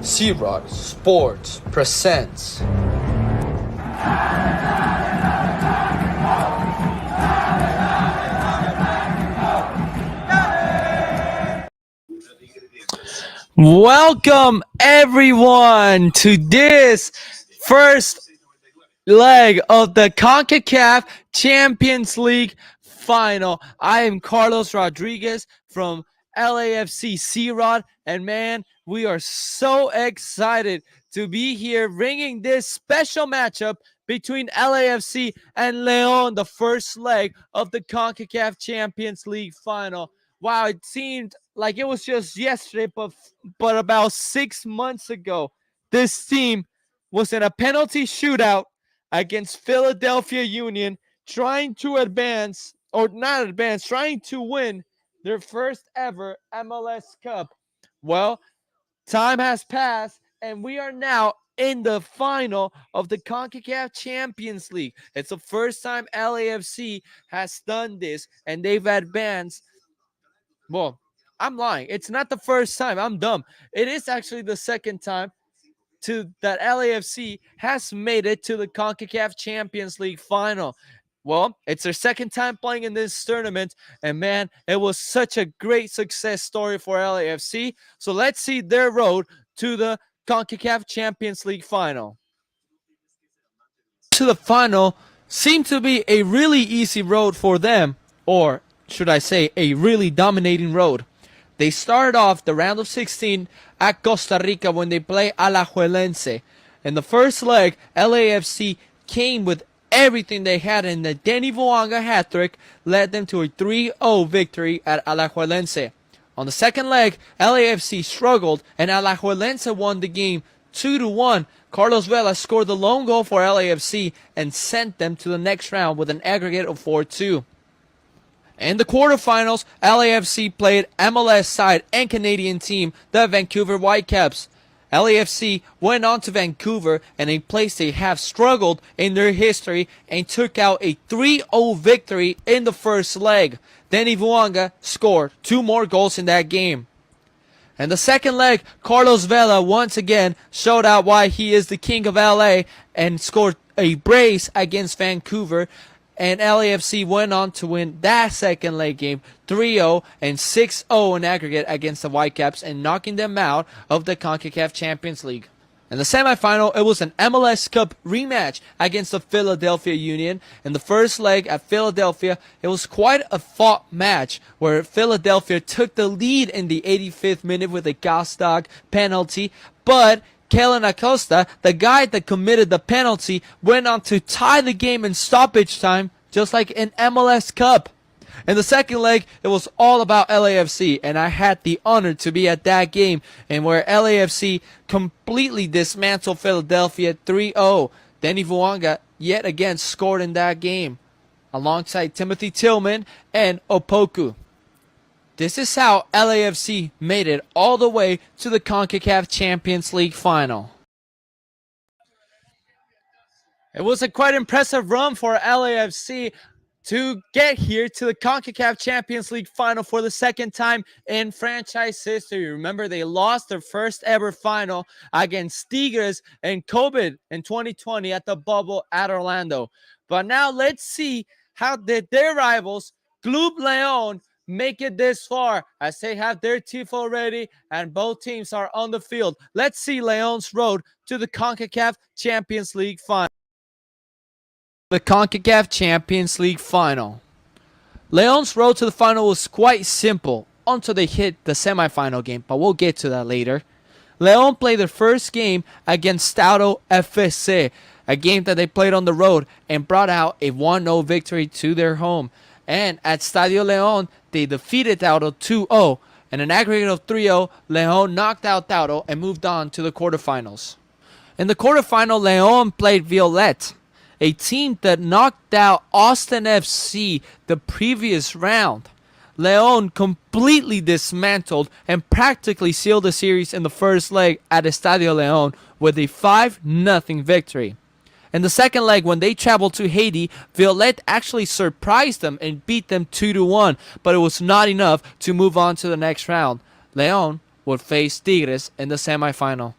C-Rod Sports presents. Welcome everyone to this first leg of the CONCACAF Champions League final. I am Carlos Rodriguez from LAFC C-Rod, and man, we are so excited to be here bringing this special matchup between LAFC and Leon, the first leg of the CONCACAF Champions League final. Wow, it seemed like it was just yesterday, but about 6 months ago, this team was in a penalty shootout against Philadelphia Union, trying to advance, or not advance, trying to win their first ever MLS Cup. Well, time has passed, and we are now in the final of the CONCACAF Champions League. It's the first time LAFC has done this, and they've advanced. Well, I'm lying. It's not the first time. I'm dumb. It is actually the second time that LAFC has made it to the CONCACAF Champions League final. Well, it's their second time playing in this tournament, and man, it was such a great success story for LAFC. So let's see their road to the CONCACAF Champions League final. To the final seemed to be a really easy road for them, or should I say a really dominating road. They started off the round of 16 at Costa Rica when they play Alajuelense. In the first leg, LAFC came with everything they had, and the Denny Vuanga hat-trick led them to a 3-0 victory at Alajuelense. On the second leg, LAFC struggled, and Alajuelense won the game 2-1. Carlos Vela scored the lone goal for LAFC and sent them to the next round with an aggregate of 4-2. In the quarterfinals, LAFC played MLS side and Canadian team, the Vancouver Whitecaps. LAFC went on to Vancouver, and a place they have struggled in their history, and took out a 3-0 victory in the first leg. Denny Vuanga scored 2 more goals in that game. In the second leg, Carlos Vela once again showed out why he is the king of LA and scored a brace against Vancouver. And LAFC went on to win that second leg game 3-0 and 6-0 in aggregate against the Whitecaps, and knocking them out of the CONCACAF Champions League. In the semifinal, it was an MLS Cup rematch against the Philadelphia Union. In the first leg at Philadelphia, it was quite a fought match where Philadelphia took the lead in the 85th minute with a Gostag penalty, but Kellen Acosta, the guy that committed the penalty, went on to tie the game in stoppage time, just like in MLS Cup. In the second leg, it was all about LAFC, and I had the honor to be at that game, and where LAFC completely dismantled Philadelphia 3-0. Denny Vuanga yet again scored in that game, alongside Timothy Tillman and Opoku. This is how LAFC made it all the way to the CONCACAF Champions League final. It was a quite impressive run for LAFC to get here to the CONCACAF Champions League final for the second time in franchise history. Remember, they lost their first ever final against Tigres and COVID in 2020 at the bubble at Orlando. But now let's see how did their rivals, Club Leon, make it this far, as they have their tifo ready and both teams are on the field. Let's see Leon's road to the CONCACAF Champions League final. The CONCACAF Champions League final. Leon's road to the final was quite simple until they hit the semifinal game, but we'll get to that later. Leon played their first game against Stauro FC, a game that they played on the road and brought out a 1-0 victory to their home. And at Stadio Leon, they defeated Tauro 2-0. In an aggregate of 3-0, Leon knocked out Tauro and moved on to the quarterfinals. In the quarterfinal, Leon played Violet, a team that knocked out Austin FC the previous round. Leon completely dismantled and practically sealed the series in the first leg at Estadio Leon with a 5-0 victory. In the second leg, when they traveled to Haiti, Violet actually surprised them and beat them 2-1, but it was not enough to move on to the next round. Leon would face Tigres in the semifinal.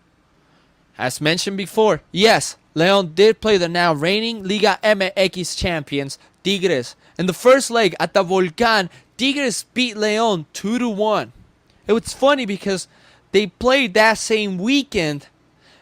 As mentioned before, yes, León did play the now reigning Liga MX champions, Tigres. In the first leg at the Volcán, Tigres beat León 2-1. It was funny because they played that same weekend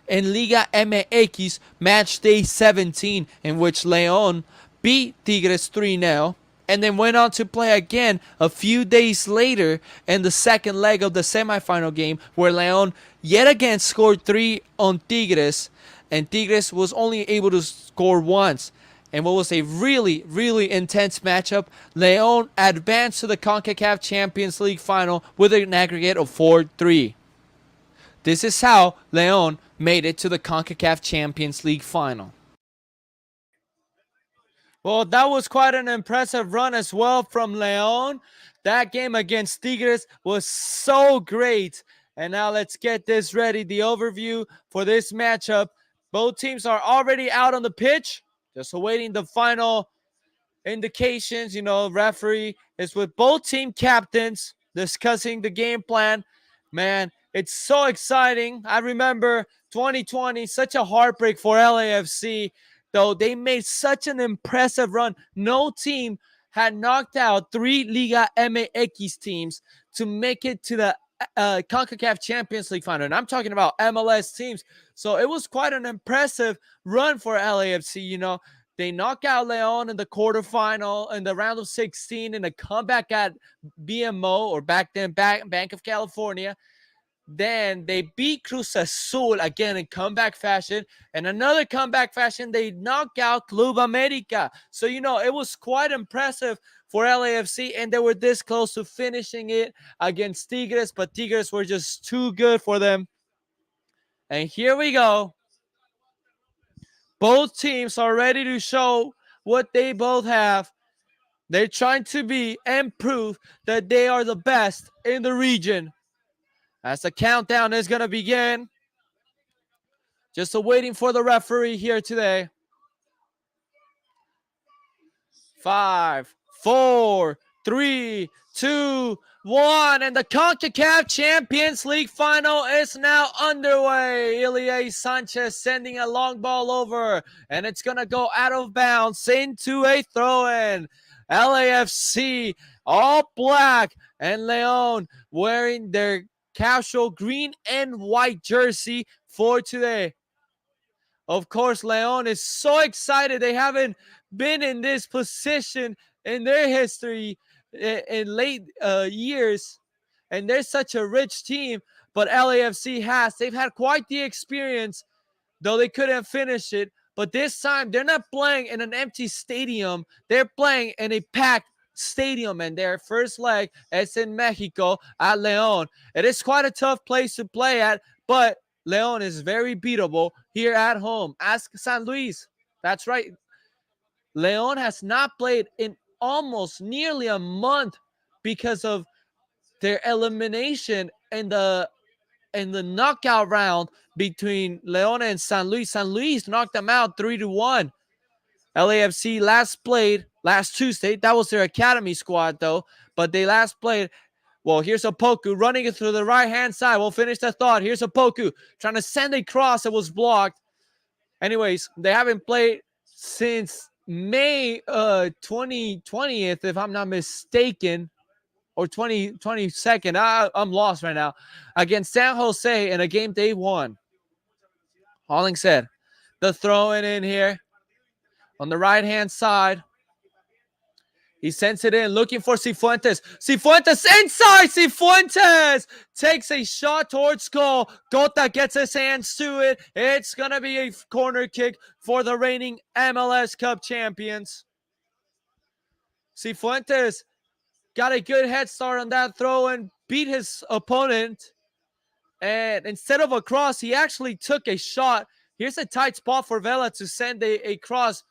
in Liga MX match day 17, in which León beat Tigres 3-0 and then went on to play again a few days later in the second leg of the semifinal game, where León yet again scored 3 on Tigres, and Tigres was only able to score once. And what was a really, really intense matchup, León advanced to the CONCACAF Champions League final with an aggregate of 4-3. This is how León made it to the CONCACAF Champions League final. Well, that was quite an impressive run as well from León. That game against Tigres was so great. And now let's get this ready. The overview for this matchup. Both teams are already out on the pitch, just awaiting the final indications. Referee is with both team captains discussing the game plan. Man, it's so exciting. I remember 2020, such a heartbreak for LAFC, though they made such an impressive run. No team had knocked out 3 Liga MX teams to make it to the CONCACAF Champions League final. And I'm talking about MLS teams. So it was quite an impressive run for LAFC. They knock out León in the quarterfinal in the round of 16 in a comeback at BMO, or back then Bank of California. Then they beat Cruz Azul again in comeback fashion. And another comeback fashion, they knock out Club America. So, it was quite impressive for LAFC. And they were this close to finishing it against Tigres. But Tigres were just too good for them. And here we go. Both teams are ready to show what they both have. They're trying to be and prove that they are the best in the region. As the countdown is going to begin. Just waiting for the referee here today. 5, 4, 3, 2, 1. And the CONCACAF Champions League final is now underway. Ilie Sanchez sending a long ball over. And it's going to go out of bounds into a throw-in. LAFC all black, and León wearing their casual green and white jersey for today. Of course, León is so excited. They haven't been in this position in their history in late years, and they're such a rich team. But LAFC has. They've had quite the experience, though they couldn't finish it. But this time, they're not playing in an empty stadium. They're playing in a packed stadium, and their first leg is in Mexico at León. It is quite a tough place to play at, but León is very beatable here at home. Ask San Luis. That's right. León has not played in almost nearly a month because of their elimination in the knockout round between León and San Luis. San Luis knocked them out 3-1. LAFC last played last Tuesday. That was their academy squad, though. But they last played. Well, here's Opoku running it through the right-hand side. We'll finish the thought. Here's Opoku trying to send a cross. It was blocked. Anyways, they haven't played since May 2020th, if I'm not mistaken, or 22nd. I'm lost right now. Against San Jose in a game they won. Halling said, the throw-in in here on the right-hand side. He sends it in, looking for Cifuentes. Cifuentes inside! Cifuentes takes a shot towards goal. Gota gets his hands to it. It's going to be a corner kick for the reigning MLS Cup champions. Cifuentes got a good head start on that throw and beat his opponent. And instead of a cross, he actually took a shot. Here's a tight spot for Vela to send a cross.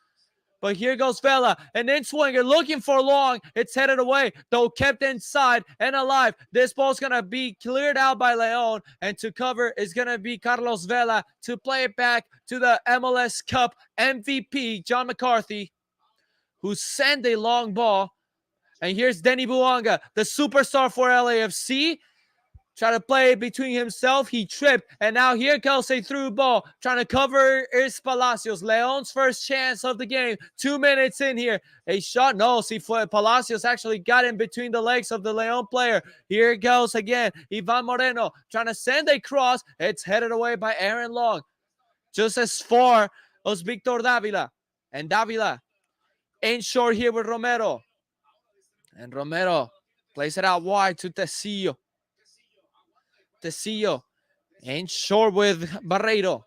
But here goes Vela, and then swinger looking for long. It's headed away, though kept inside and alive. This ball's going to be cleared out by León, and to cover is going to be Carlos Vela to play it back to the MLS Cup MVP, John McCarthy, who sent a long ball. And here's Denny Buanga, the superstar for LAFC, Try to play between himself. He tripped. And now here goes a through ball. Trying to cover is Palacios. Leon's first chance of the game. 2 minutes in here. A shot. No, see, Palacios actually got in between the legs of the Leon player. Here it goes again. Ivan Moreno trying to send a cross. It's headed away by Aaron Long. Just as far as Victor Davila. And Davila in short here with Romero. And Romero plays it out wide to Tecillo. Tecillo in short with Barreiro.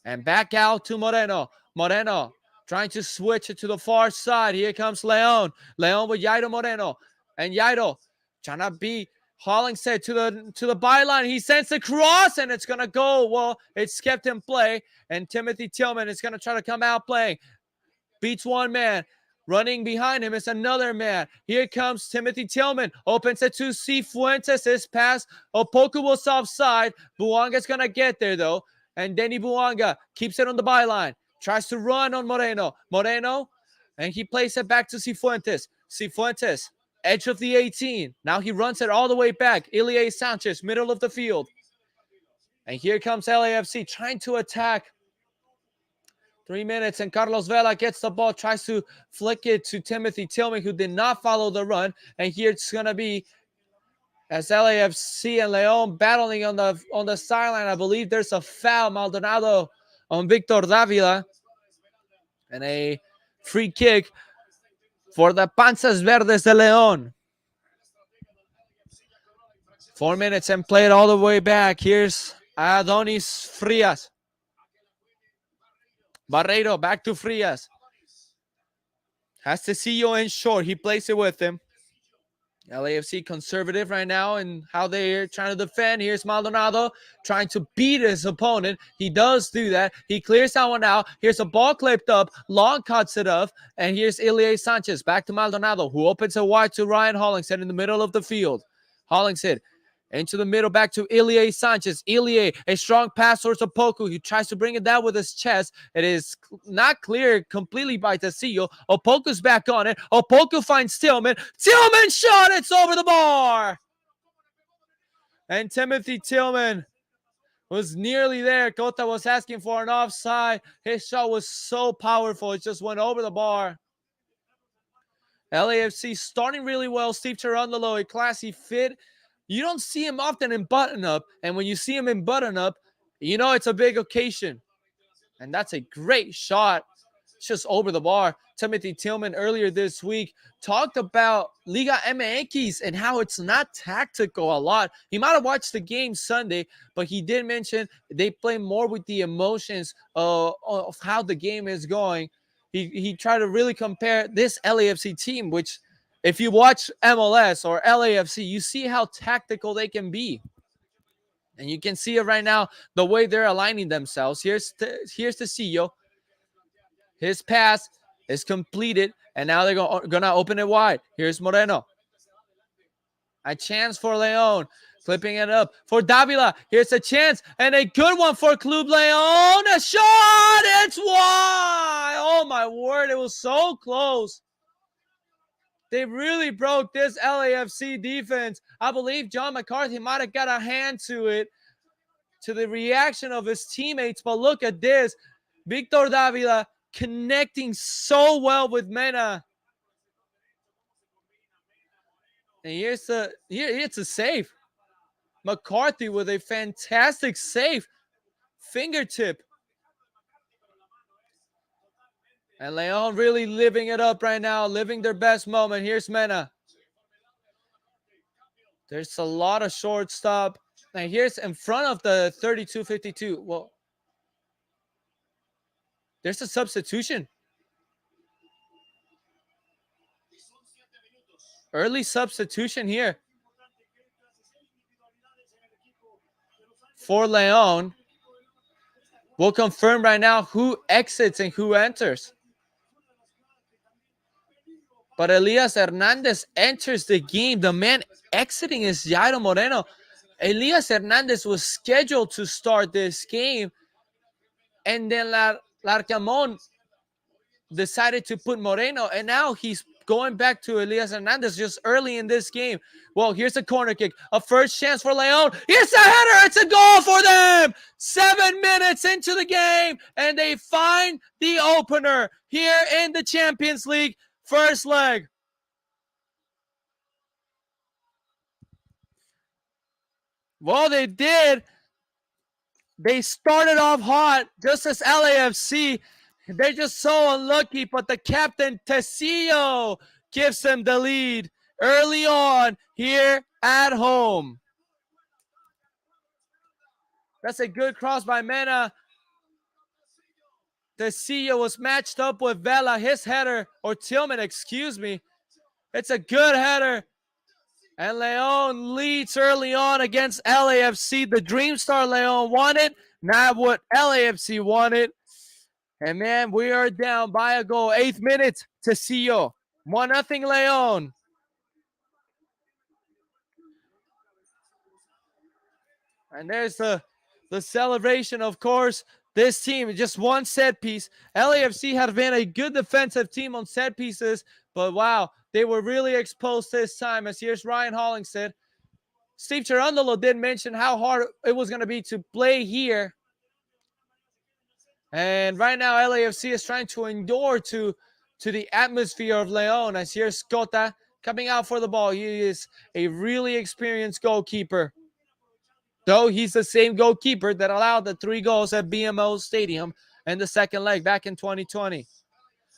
And back out to Moreno. Moreno trying to switch it to the far side. Here comes Leon. Leon with Jairo Moreno. And Jairo trying to be Hollingshead to the byline. He sends the cross and it's going to go. Well, it's kept in play. And Timothy Tillman is going to try to come out playing. Beats one man. Running behind him is another man. Here comes Timothy Tillman. Opens it to Cifuentes. This pass. Opoku was offside. Buanga's going to get there, though. And Denny Buanga keeps it on the byline. Tries to run on Moreno. Moreno. And he plays it back to Cifuentes. Cifuentes. Edge of the 18. Now he runs it all the way back. Ilie Sanchez. Middle of the field. And here comes LAFC trying to attack. 3 minutes, and Carlos Vela gets the ball, tries to flick it to Timothy Tillman, who did not follow the run. And here it's going to be, as LAFC and Leon battling on the sideline. I believe there's a foul, Maldonado on Victor Davila. And a free kick for the Panzas Verdes de Leon. 4 minutes and played all the way back. Here's Adonis Frias. Barreiro back to Frias. Has Tecillo in short. He plays it with him. LAFC conservative right now in how they're trying to defend. Here's Maldonado trying to beat his opponent. He does do that. He clears that one out. Here's a ball clipped up. Long cuts it off. And here's Ilie Sanchez back to Maldonado, who opens it wide to Ryan Hollingshead in the middle of the field. Hollingshead into the middle, back to Ilie Sanchez. Ilie, a strong pass towards Opoku. He tries to bring it down with his chest. It is not cleared completely by Tecillo. Opoku's back on it. Opoku finds Tillman. Tillman shot. It's over the bar. And Timothy Tillman was nearly there. Cota was asking for an offside. His shot was so powerful. It just went over the bar. LAFC starting really well. Steve Cherundolo, a classy fit. You don't see him often in button-up, and when you see him in button-up, you know it's a big occasion. And that's a great shot. It's just over the bar. Timothy Tillman earlier this week talked about Liga MX and how it's not tactical a lot. He might have watched the game Sunday, but he did mention they play more with the emotions of how the game is going. He tried to really compare this LAFC team, which if you watch MLS or LAFC, you see how tactical they can be. And you can see it right now, the way they're aligning themselves. Here's Tecillo. His pass is completed, and now they're going to open it wide. Here's Moreno. A chance for Leon. Flipping it up for Davila. Here's a chance, and a good one for Club Leon. A shot! It's wide! Oh, my word. It was so close. They really broke this LAFC defense. I believe John McCarthy might have got a hand to it, to the reaction of his teammates. But look at this. Victor Davila connecting so well with Mena. And here's it's a save. McCarthy with a fantastic save. Fingertip. And Leon really living it up right now, living their best moment. Here's Mena. There's a lot of shortstop. And here's in front of the 32-52. Well, there's a substitution. Early substitution here for Leon. We'll confirm right now who exits and who enters. But Elias Hernandez enters the game. The man exiting is Jairo Moreno. Elias Hernandez was scheduled to start this game. And then Larcamón decided to put Moreno. And now he's going back to Elias Hernandez just early in this game. Well, here's a corner kick. A first chance for Leon. Here's a header. It's a goal for them. 7 minutes into the game, and they find the opener here in the Champions League first leg. Well, they did. They started off hot, just as LAFC. They're just so unlucky, but the captain, Tecillo, gives them the lead early on here at home. That's a good cross by Mena. Tecillo was matched up with Vela, his header, or Tillman, excuse me. It's a good header. And Leon leads early on against LAFC. The Dream Star Leon won it, not what LAFC wanted. And man, we are down by a goal. 8th minute, Tecillo. 1-0 Leon. And there's the celebration, of course. This team, just one set piece. LAFC had been a good defensive team on set pieces, but wow, they were really exposed this time. As here's Ryan Hollingshead. Steve Cherundolo did mention how hard it was going to be to play here. And right now, LAFC is trying to endure to the atmosphere of Leon. As here's Cota coming out for the ball. He is a really experienced goalkeeper. Though he's the same goalkeeper that allowed the 3 goals at BMO Stadium in the second leg back in 2020.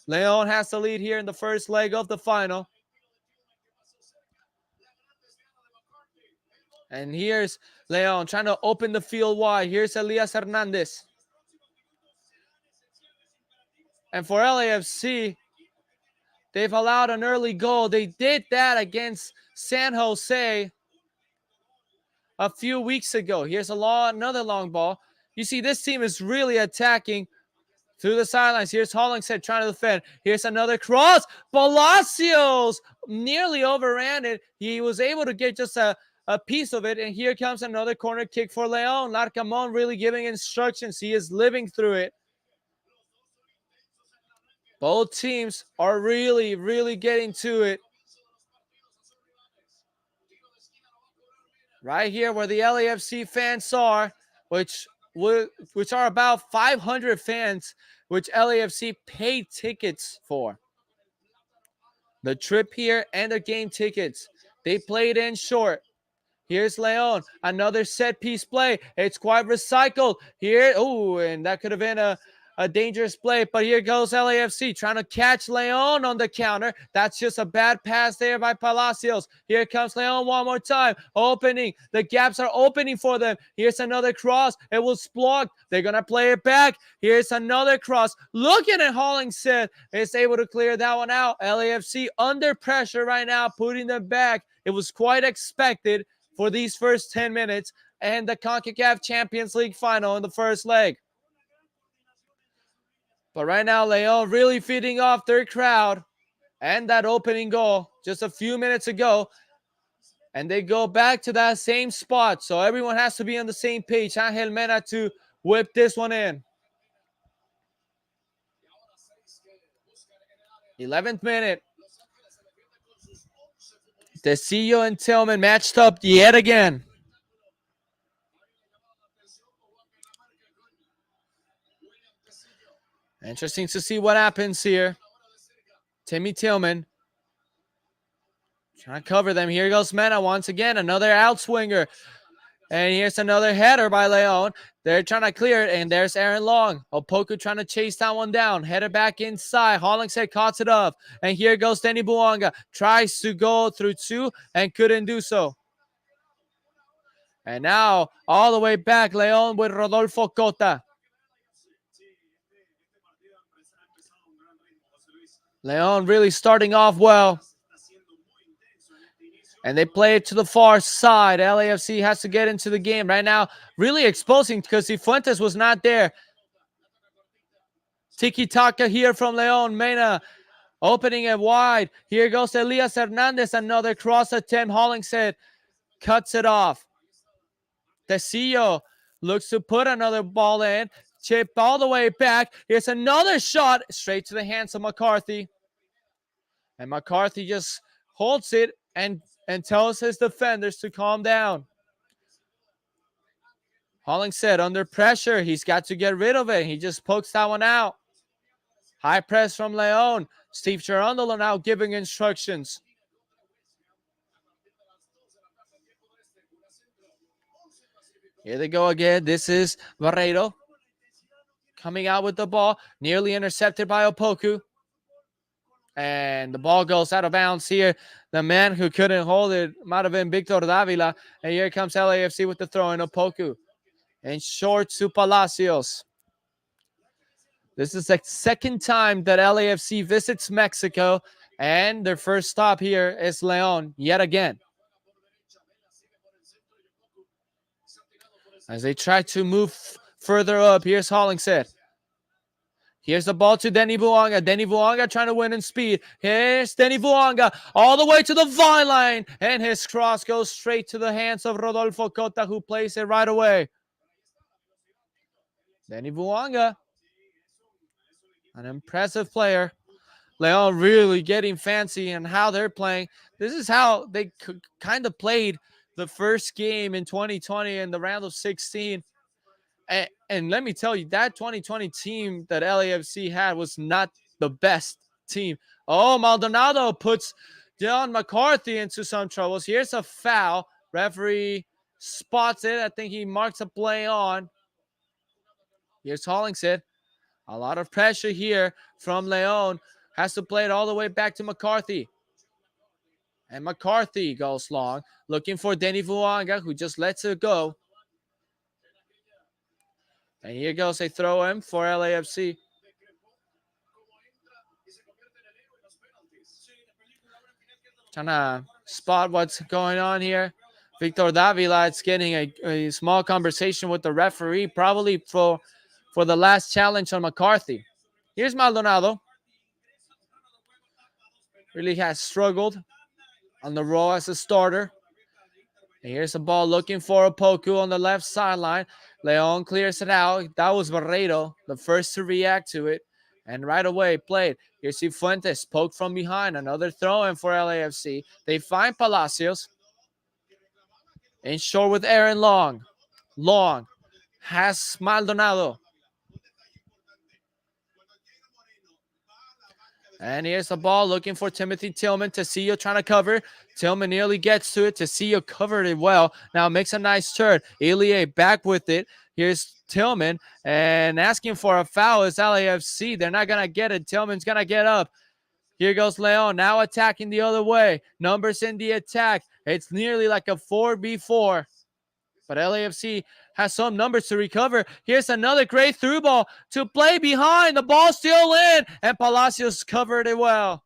Leon has the lead here in the first leg of the final. And here's Leon trying to open the field wide. Here's Elias Hernandez. And for LAFC, they've allowed an early goal. They did that against San Jose a few weeks ago. Here's another long ball. You see, this team is really attacking through the sidelines. Here's Hollingshead trying to defend. Here's another cross. Palacios nearly overran it. He was able to get just a piece of it. And here comes another corner kick for Leon. Larcamon really giving instructions. He is living through it. Both teams are really, really getting to it. Right here where the LAFC fans are, which are about 500 fans, which LAFC paid tickets for. The trip here and the game tickets. They played in short. Here's Leon. Another set piece play. It's quite recycled. Here, and that could have been a dangerous play, but here goes LAFC trying to catch Leon on the counter. That's just a bad pass there by Palacios. Here comes Leon one more time. Opening. The gaps are opening for them. Here's another cross. It was blocked. They're going to play it back. Here's another cross. Looking at Hollingshead. Is able to clear that one out. LAFC under pressure right now, putting them back. It was quite expected for these first 10 minutes and the CONCACAF Champions League final in the first leg. But right now, Leon really feeding off their crowd and that opening goal just a few minutes ago. And they go back to that same spot. So everyone has to be on the same page. Angel Mena to whip this one in. 11th minute. Tecillo and Tillman matched up yet again. Interesting to see what happens here. Timmy Tillman trying to cover them. Here goes Mena once again. Another outswinger. And here's another header by Leon. They're trying to clear it. And there's Aaron Long. Opoku trying to chase that one down. Header back inside. Hollingshead cuts it off. And here goes Denny Buanga. Tries to go through 2 and couldn't do so. And now all the way back. Leon with Rodolfo Cota. Leon really starting off well. And they play it to the far side. LAFC has to get into the game right now. Really exposing because Cifuentes was not there. Tiki-taka here from Leon. Mena opening it wide. Here goes Elias Hernandez. Another cross attempt. Hollingshead cuts it off. Tecillo looks to put another ball in. Chip all the way back. Here's another shot straight to the hands of McCarthy. And McCarthy just holds it and tells his defenders to calm down. Hollingshead under pressure. He's got to get rid of it. He just pokes that one out. High press from Leon. Steve Cherundolo now giving instructions. Here they go again. This is Barreiro coming out with the ball. Nearly intercepted by Opoku. And the ball goes out of bounds here. The man who couldn't hold it might have been Victor Davila. And here comes LAFC with the throw in Opoku. And short to Palacios. This is the second time that LAFC visits Mexico. And their first stop here is Leon yet again. As they try to move further up, here's Hollingshead. Here's the ball to Denny Buanga. Denny Buanga trying to win in speed. Here's Denny Buanga all the way to the vine line. And his cross goes straight to the hands of Rodolfo Cota, who plays it right away. Denny Buanga, an impressive player. Leon really getting fancy in how they're playing. This is how they kind of played the first game in 2020 in the round of 16. And let me tell you, that 2020 team that LAFC had was not the best team. Oh, Maldonado puts John McCarthy into some troubles. Here's a foul. Referee spots it. I think he marks a play on. Here's Hollingshead. A lot of pressure here from Leon. Has to play it all the way back to McCarthy. And McCarthy goes long, looking for Denny Vuanga, who just lets it go. And here goes a throw in for LAFC. Trying to spot what's going on here. Victor Davila is getting a small conversation with the referee, probably for the last challenge on McCarthy. Here's Maldonado. Really has struggled on the role as a starter. And here's the ball looking for Opoku on the left sideline. Leon clears it out. That was Barreiro, the first to react to it. And right away played. Here's Fuentes, poked from behind. Another throw in for LAFC. They find Palacios. In short with Aaron Long. Long has Maldonado. And here's the ball looking for Timothy Tillman. Tecillo trying to cover. Tillman nearly gets to it. Tecillo covered it well. Now makes a nice turn. Ilie back with it. Here's Tillman. And asking for a foul is LAFC. They're not going to get it. Tillman's going to get up. Here goes Leon. Now attacking the other way. Numbers in the attack. It's nearly like a 4v4. But LAFC has some numbers to recover. Here's another great through ball to play behind. The ball still in. And Palacios covered it well.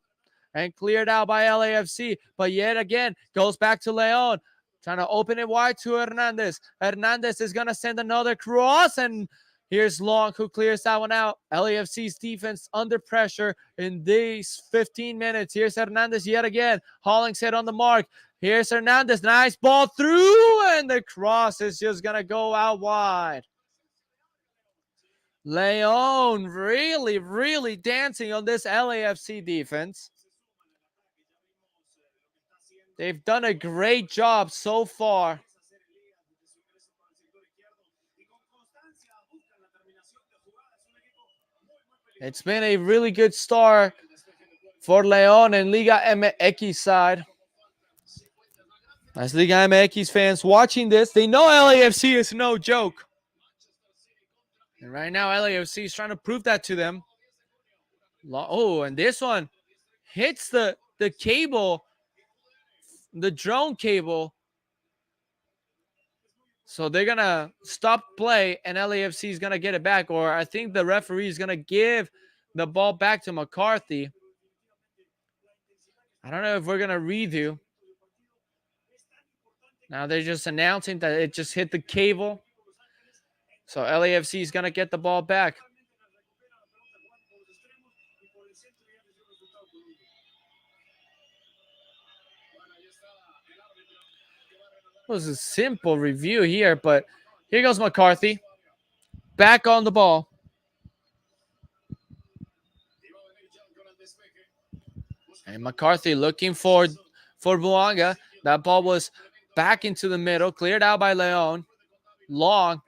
And cleared out by LAFC. But yet again, goes back to Leon. Trying to open it wide to Hernandez. Hernandez is going to send another cross. And here's Long, who clears that one out. LAFC's defense under pressure in these 15 minutes. Here's Hernandez yet again. Hollingshead on the mark. Here's Hernandez. Nice ball through. And the cross is just going to go out wide. Leon really, really dancing on this LAFC defense. They've done a great job so far. It's been a really good start for Leon and Liga MX side. As Liga MX fans watching this, they know LAFC is no joke. And right now, LAFC is trying to prove that to them. Oh, and this one hits the cable, the drone cable. So they're going to stop play, and LAFC is going to get it back. Or I think the referee is going to give the ball back to McCarthy. I don't know if we're going to redo. Now they're just announcing that it just hit the cable. So LAFC is going to get the ball back. It was a simple review here, but here goes McCarthy. Back on the ball. And McCarthy looking for Buanga. That ball was back into the middle, cleared out by Leon. Long,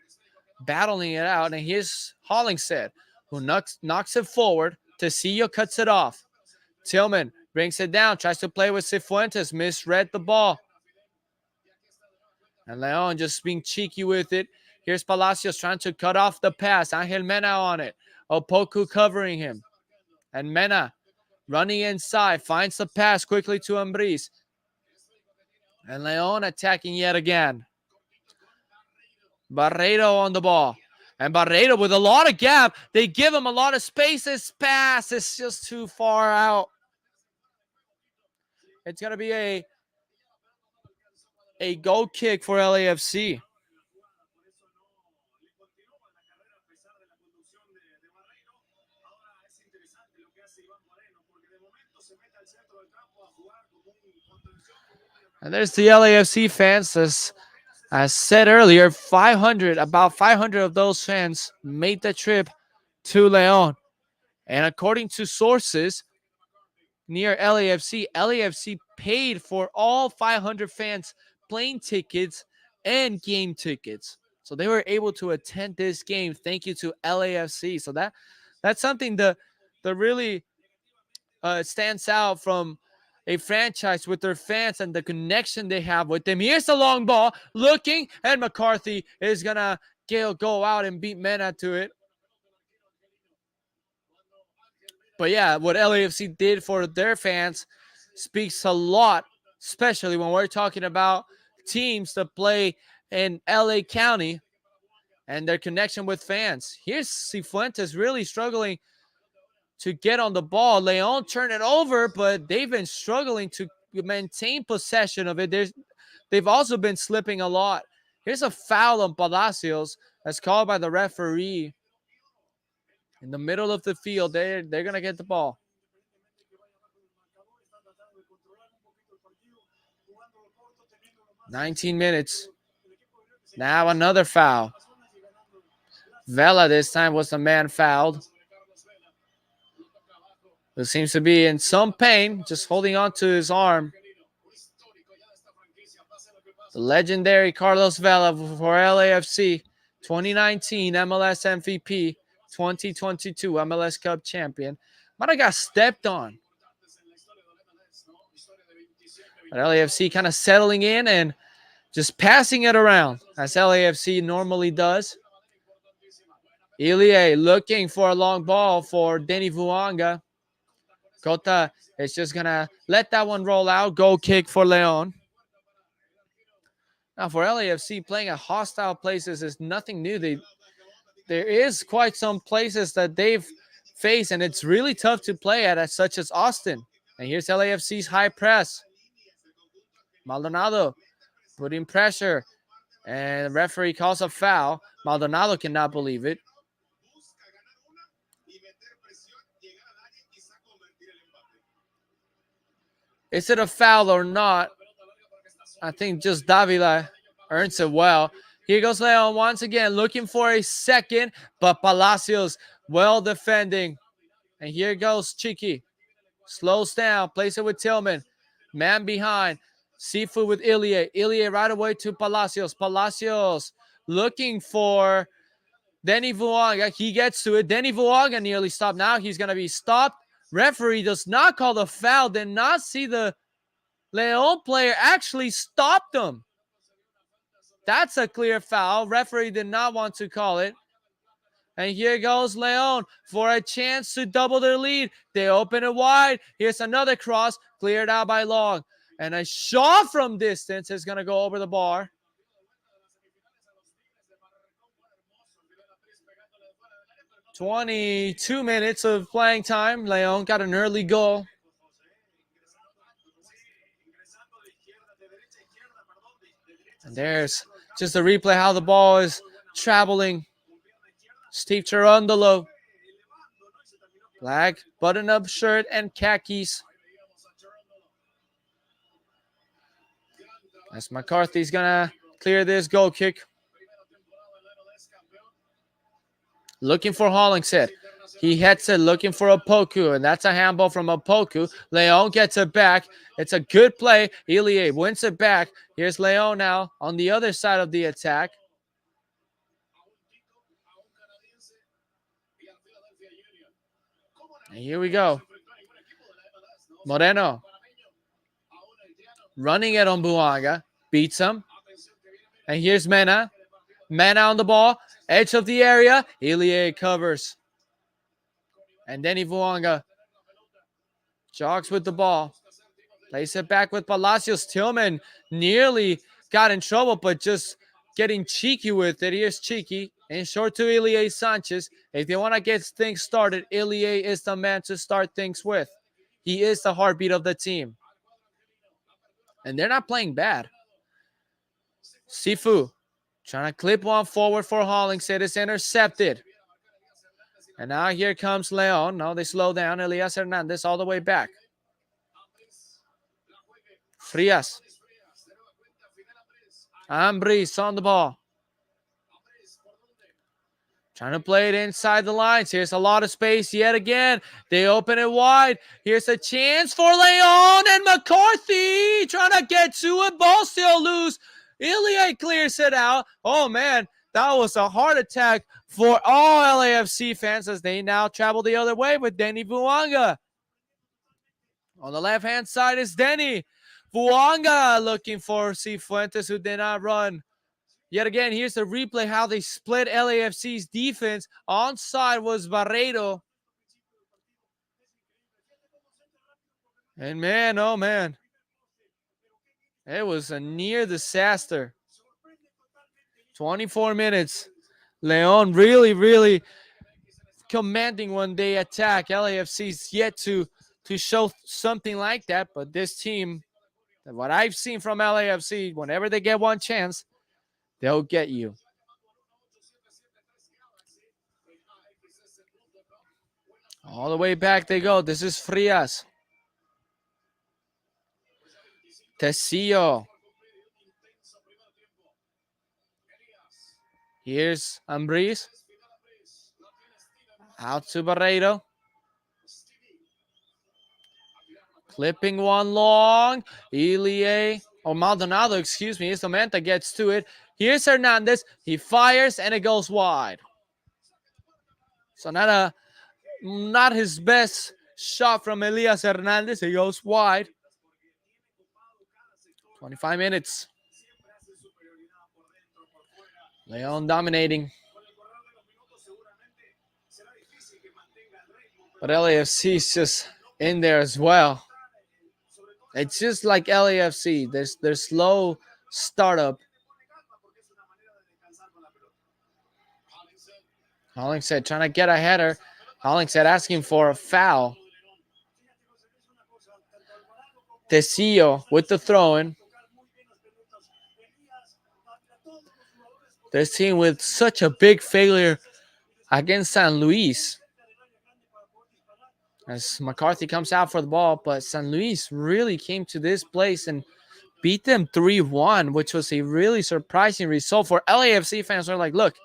battling it out, and here's Hollingshead, who knocks it forward. Tecillo cuts it off. Tillman brings it down, tries to play with Cifuentes, misread the ball. And Leon just being cheeky with it. Here's Palacios trying to cut off the pass. Angel Mena on it. Opoku covering him. And Mena running inside, finds the pass quickly to Ambriz. And Leon attacking yet again. Barreto on the ball. And Barreto with a lot of gap. They give him a lot of space. This pass is just too far out. It's going to be a goal kick for LAFC. And there's the LAFC fans. As said earlier, about 500 of those fans made the trip to Leon. And according to sources near LAFC paid for all 500 fans plane tickets and game tickets. So they were able to attend this game. Thank you to LAFC. So that's something that really stands out from a franchise with their fans and the connection they have with them. Here's the long ball looking, and McCarthy is going to go out and beat Mena to it. But yeah, what LAFC did for their fans speaks a lot, especially when we're talking about teams that play in LA County and their connection with fans. Here's Cifuentes really struggling to get on the ball. Leon turned it over, but they've been struggling to maintain possession of it. They've also been slipping a lot. Here's a foul on Palacios that's called by the referee. In the middle of the field, they're going to get the ball. "19 minutes. Now another foul. Vela this time was the man fouled, who seems to be in some pain, just holding on to his arm. The legendary Carlos Vela for LAFC, 2019 MLS MVP, 2022 MLS Cup champion. Might have got stepped on. But LAFC kind of settling in and just passing it around, as LAFC normally does. Ilie looking for a long ball for Denny Vuanga. Cota is just going to let that one roll out. Goal kick for Leon. Now, for LAFC, playing at hostile places is nothing new. There is quite some places that they've faced, and it's really tough to play at, such as Austin. And here's LAFC's high press. Maldonado putting pressure, and the referee calls a foul. Maldonado cannot believe it. Is it a foul or not? I think just Davila earns it well. Here goes Leon once again, looking for a second, but Palacios well defending. And here goes Chiqui. Slows down, plays it with Tillman. Man behind. Seafood with Ilie. Ilie right away to Palacios. Palacios looking for Denny Vuanga. He gets to it. Denny Vuanga nearly stopped. Now he's going to be stopped. Referee does not call the foul. Did not see the Leon player actually stopped him. That's a clear foul. Referee did not want to call it. And here goes Leon for a chance to double their lead. They open it wide. Here's another cross, cleared out by Long. And a shot from distance is going to go over the bar. "22 minutes of playing time. Leon got an early goal. And there's just a replay how the ball is traveling. Steve Cherundolo. Black button-up shirt and khakis. As McCarthy's going to clear this goal kick. Looking for Hollingshead. He heads it looking for Opoku, and that's a handball from Opoku. Leon gets it back. It's a good play. Ilie wins it back. Here's Leon now on the other side of the attack. And here we go. Moreno running it on Buanga. Beats him. And here's Mena. Mena on the ball. Edge of the area. Ilie covers. And then Buanga jogs with the ball. Plays it back with Palacios. Tillman nearly got in trouble, but just getting cheeky with it. Here's Cheeky. And short to Ilie Sanchez. If they want to get things started, Ilie is the man to start things with. He is the heartbeat of the team. And they're not playing bad. Sifu trying to clip one forward for Hollingshead. It's intercepted. And now here comes Leon. Now they slow down. Elias Hernandez all the way back. Frias. Ambris on the ball. Trying to play it inside the lines. Here's a lot of space yet again. They open it wide. Here's a chance for Leon and McCarthy. Trying to get to it. Ball still loose. Ilie clears it out. Oh, man. That was a heart attack for all LAFC fans as they now travel the other way with Denny Buanga. On the left-hand side is Denny. Buanga looking for Cifuentes, who did not run. Yet again, here's the replay how they split LAFC's defense. Onside was Barreto. And man, oh man. It was a near disaster. 24 minutes. Leon really commanding when they attack. LAFC's yet to show something like that. But this team, what I've seen from LAFC, whenever they get one chance, they'll get you. All the way back they go. This is Frias. Tecillo. Here's Ambris. Out to Barreto. Clipping one long. Ilie. Or Maldonado, excuse me. Samantha gets to it. Here's Hernandez. He fires and it goes wide. So not his best shot from Elias Hernandez. It goes wide. 25 minutes. Leon dominating. But LAFC is just in there as well. It's just like LAFC. Their slow startup. Hollingshead trying to get a header. Hollingshead asking for a foul. Tecillo with the throw-in. This team with such a big failure against San Luis. As McCarthy comes out for the ball, but San Luis really came to this place and beat them 3-1, which was a really surprising result for LAFC fans. Are like, look,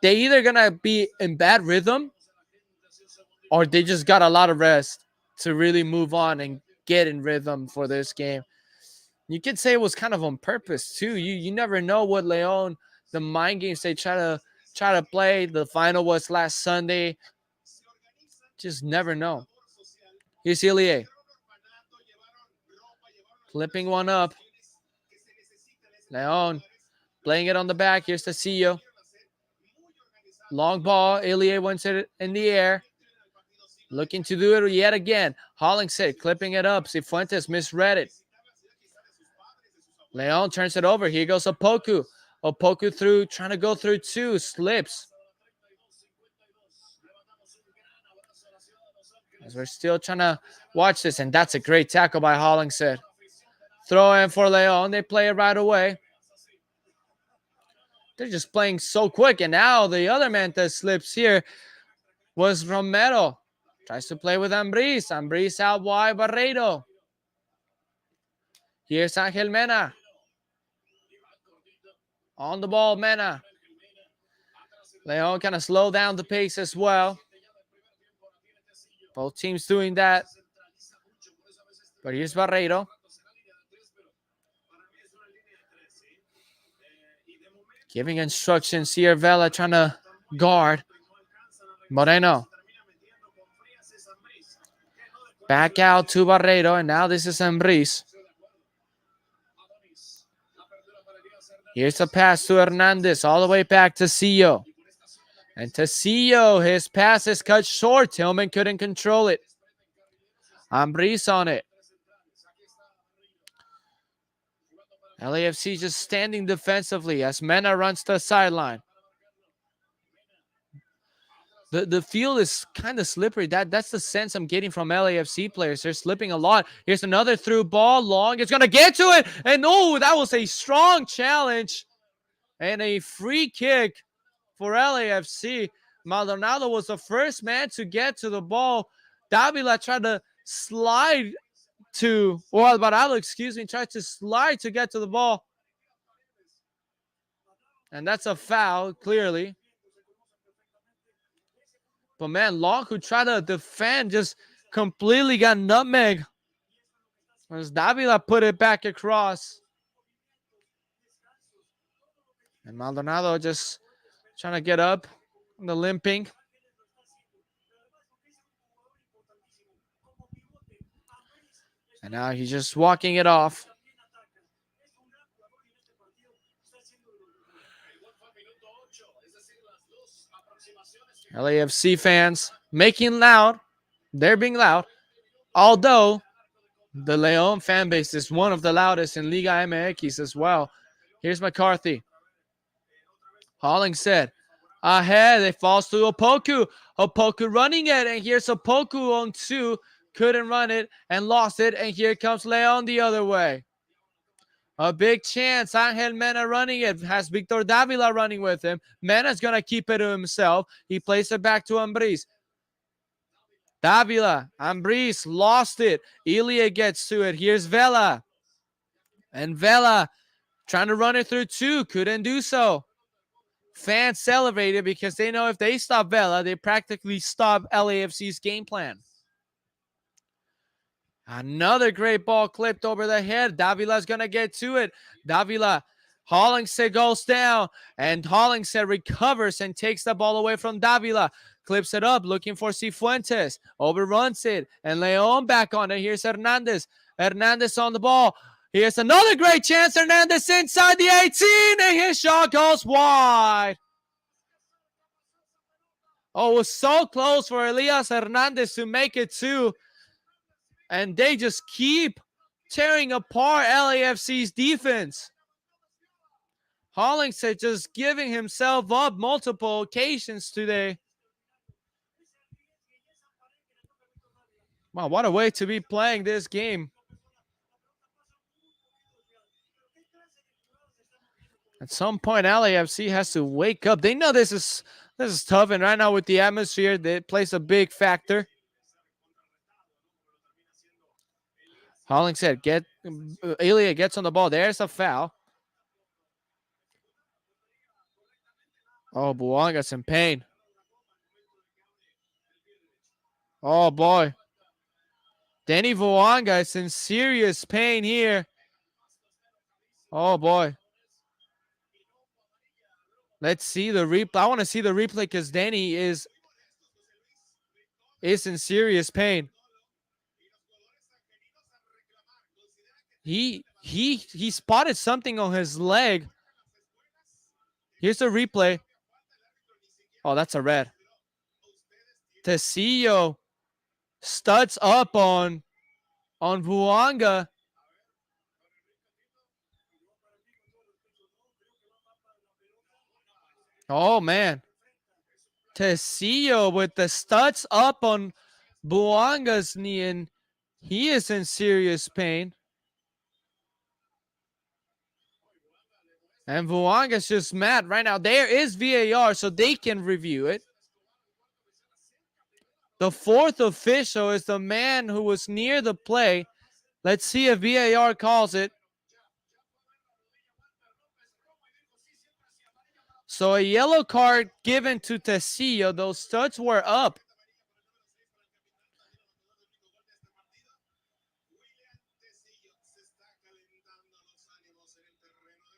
they either gonna be in bad rhythm or they just got a lot of rest to really move on and get in rhythm for this game. You could say it was kind of on purpose too. You never know what Leon, the mind games they try to play. The final was last Sunday. Just never know. Here's Ilie. Flipping one up. Leon playing it on the back. Here's Tecillo. Long ball. Ilie wants it in the air. Looking to do it yet again. Hollingshead clipping it up. Cifuentes misread it. Leon turns it over. Here goes Opoku. Opoku through, trying to go through two. Slips. As we're still trying to watch this. And that's a great tackle by Hollingshead. Throw in for Leon. They play it right away. They're just playing so quick. And now the other man that slips here was Romero. Tries to play with Ambris. Ambris out wide. Barreto. Here's Angel Mena. On the ball, Mena. Leon kind of slow down the pace as well. Both teams doing that. But here's Barreiro. Giving instructions here. Vela trying to guard. Moreno. Back out to Barreiro. And now this is Ambriz. Here's a pass to Hernandez. All the way back to Tecillo. And Tecillo, his pass is cut short. Tillman couldn't control it. Ambriz on it. LAFC just standing defensively as Mena runs to the sideline. The field is kind of slippery. That's the sense I'm getting from LAFC players. They're slipping a lot. Here's another through ball. Long. It's going to get to it. And oh, that was a strong challenge. And a free kick for LAFC. Maldonado was the first man to get to the ball. Davila tried to slide to, or Alvarado, tried to slide to get to the ball. And that's a foul, clearly. But man, Long, who tried to defend, just completely got nutmeg. As Davila put it back across. And Maldonado just trying to get up on the limping. And now he's just walking it off. LAFC fans making loud. They're being loud. Although the León fan base is one of the loudest in Liga MX as well. Here's McCarthy. Hollingshead ahead. It falls to Opoku. Opoku running it. And here's Opoku on two. Couldn't run it and lost it. And here comes León the other way. A big chance. Angel Mena running it. Has Victor Davila running with him. Mena's going to keep it to himself. He plays it back to Ambriz. Davila. Ambriz lost it. Ilia gets to it. Here's Vela. And Vela trying to run it through two. Couldn't do so. Fans celebrated because they know if they stop Vela, they practically stop LAFC's game plan. Another great ball clipped over the head. Davila's going to get to it. Davila, Hollingshead goes down, and Hollingshead recovers and takes the ball away from Davila. Clips it up, looking for Cifuentes. Overruns it, and León back on it. Here's Hernandez. Hernandez on the ball. Here's another great chance. Hernandez inside the 18, and his shot goes wide. Oh, it was so close for Elias Hernandez to make it two. And they just keep tearing apart LAFC's defense. Hollingshead just giving himself up multiple occasions today. Wow, what a way to be playing this game. At some point, LAFC has to wake up. They know this is tough, and right now with the atmosphere, that plays a big factor. Hollingshead Elia gets on the ball. There's a foul. Oh, Buanga's in pain. Oh boy. Danny Buanga is in serious pain here. Oh boy. Let's see the replay. I want to see the replay because Danny is in serious pain. He spotted something on his leg. Here's the replay. Oh, that's a red. Tecillo studs up on Buanga. Oh man. Tecillo with the studs up on Buanga's knee, and he is in serious pain. And Buanga's just mad right now. There is VAR, so they can review it. The fourth official is the man who was near the play. Let's see if VAR calls it. So a yellow card given to Tecillo. Those studs were up.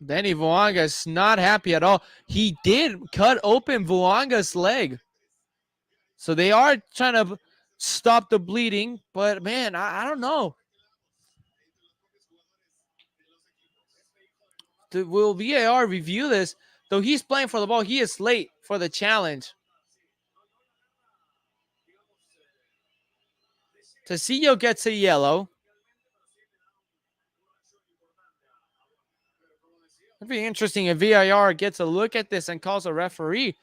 Danny Vuanga is not happy at all. He did cut open Vuanga's leg. So they are trying to stop the bleeding. But, man, I don't know. Will VAR review this? Though he's playing for the ball, he is late for the challenge. Tecillo gets a yellow. It'd be interesting if VAR gets a look at this and calls a referee.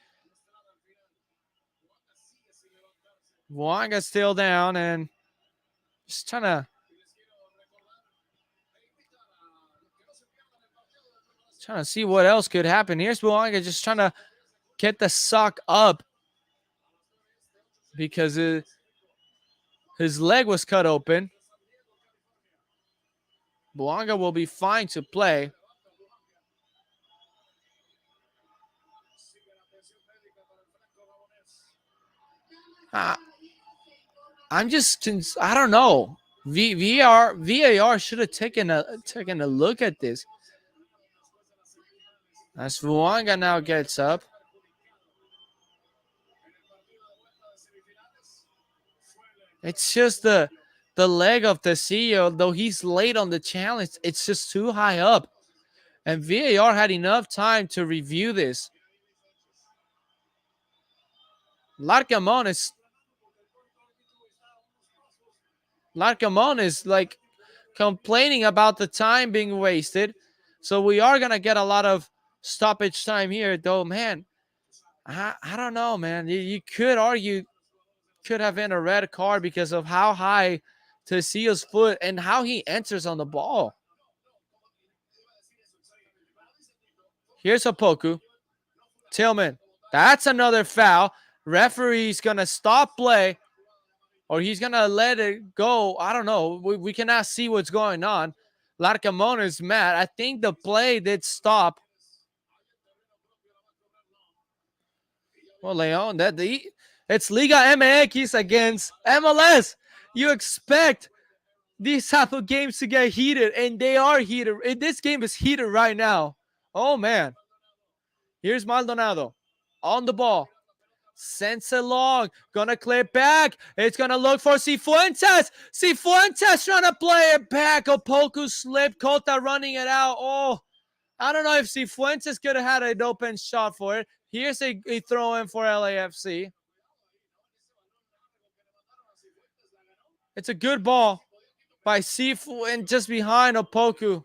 Vuanga's still down and just trying to see what else could happen. Here's Vuanga just trying to get the sock up because his leg was cut open. Vuanga will be fine to play. I'm just, I don't know. VAR should have taken a look at this. As Vuanga now gets up. It's just the leg of Tecillo, though he's late on the challenge. It's just too high up. And VAR had enough time to review this. Larcamon is like complaining about the time being wasted. So we are going to get a lot of stoppage time here, though, man. I don't know, man. You could argue could have been a red card because of how high Tecillo's foot and how he enters on the ball. Here's Opoku. Tillman. That's another foul. Referee's going to stop play or he's going to let it go. I don't know. We cannot see what's going on. Larcamon is mad. I think the play did stop. Well, Leon, it's Liga MX against MLS. You expect these type of games to get heated, and they are heated. This game is heated right now. Oh, man. Here's Maldonado on the ball. Sends it long. Gonna clip back. It's gonna look for Cifuentes. Cifuentes trying to play it back. Opoku slipped. Cota running it out. Oh, I don't know if Cifuentes could have had an open shot for it. Here's a throw in for LAFC. It's a good ball by Sifu and just behind Opoku.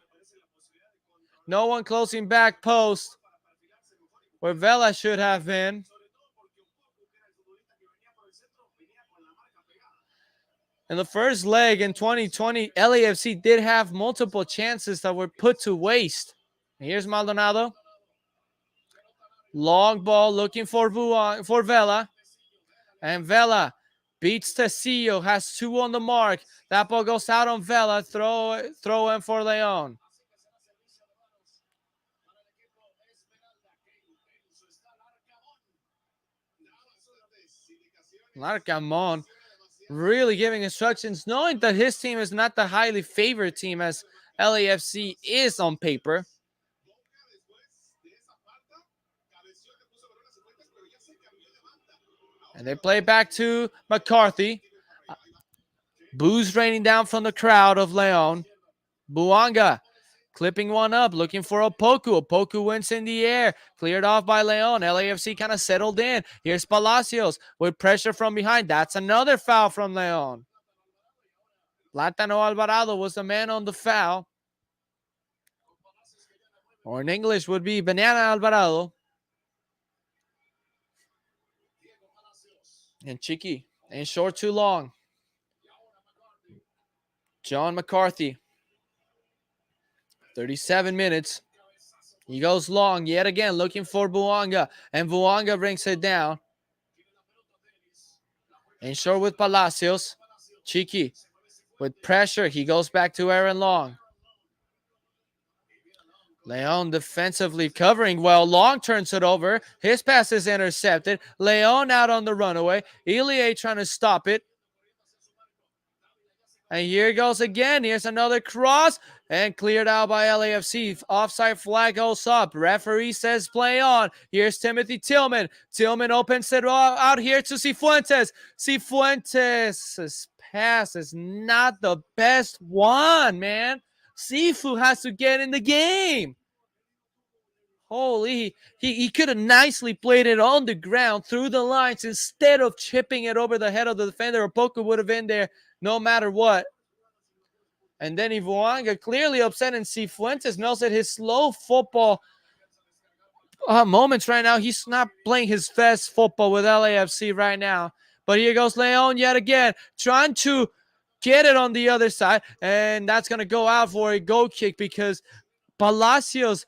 No one closing back post where Vela should have been. In the first leg in 2020, LAFC did have multiple chances that were put to waste. Here's Maldonado. Long ball looking for Vela. And Vela beats Tecillo, has two on the mark. That ball goes out on Vela. Throw in for Leon. Larcamon really giving instructions, knowing that his team is not the highly favored team as LAFC is on paper. And they play back to McCarthy. Boos raining down from the crowd of Leon. Vuanga clipping one up, looking for Opoku. Opoku wins in the air, cleared off by Leon. LAFC kind of settled in. Here's Palacios with pressure from behind. That's another foul from Leon. Platano Alvarado was the man on the foul. Or in English would be Banana Alvarado. And Chiqui ain't short too long. John McCarthy. 37 minutes. He goes long yet again, looking for Vuanga. And Vuanga brings it down. And short with Palacios. Chiqui with pressure. He goes back to Aaron Long. Leon defensively covering well. Long turns it over. His pass is intercepted. Leon out on the runaway. Ilie trying to stop it. And here goes again. Here's another cross and cleared out by LAFC. Offside flag goes up. Referee says play on. Here's Timothy Tillman. Tillman opens it out here to Cifuentes. Cifuentes' pass is not the best one, man. Sifu has to get in the game. Holy, he could have nicely played it on the ground through the lines instead of chipping it over the head of the defender. Opoku would have been there no matter what. And then Ivuanga clearly upset, and Cifuentes knows that his slow football moments right now, he's not playing his best football with LAFC right now. But here goes Leon yet again, trying to get it on the other side, and that's going to go out for a goal kick because Palacios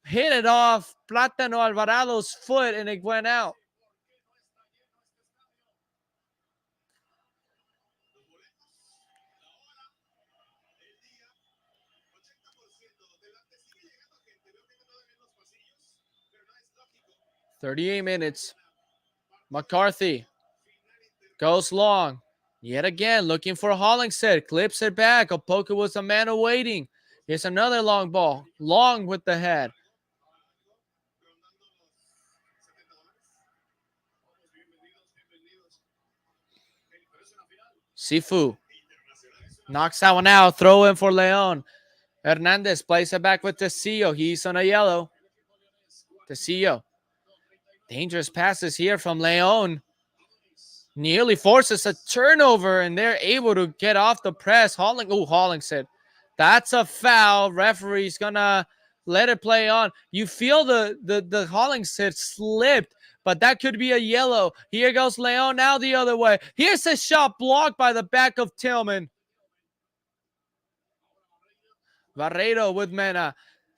hit it off Plátano Alvarado's foot, and it went out. "38 minutes. McCarthy goes long. Yet again, looking for Hollingshead. Clips it back. Opoku was the man awaiting. Here's another long ball. Long with the head. Sifu knocks that one out. Throw in for Leon. Hernandez plays it back with Tecillo. He's on a yellow. Tecillo. Dangerous passes here from Leon. Nearly forces a turnover, and they're able to get off the press. Hollingshead. That's a foul. Referee's gonna let it play on. You feel the Hollingshead slipped, but that could be a yellow. Here goes Leon now the other way. Here's a shot blocked by the back of Tillman. Barreto with Mena.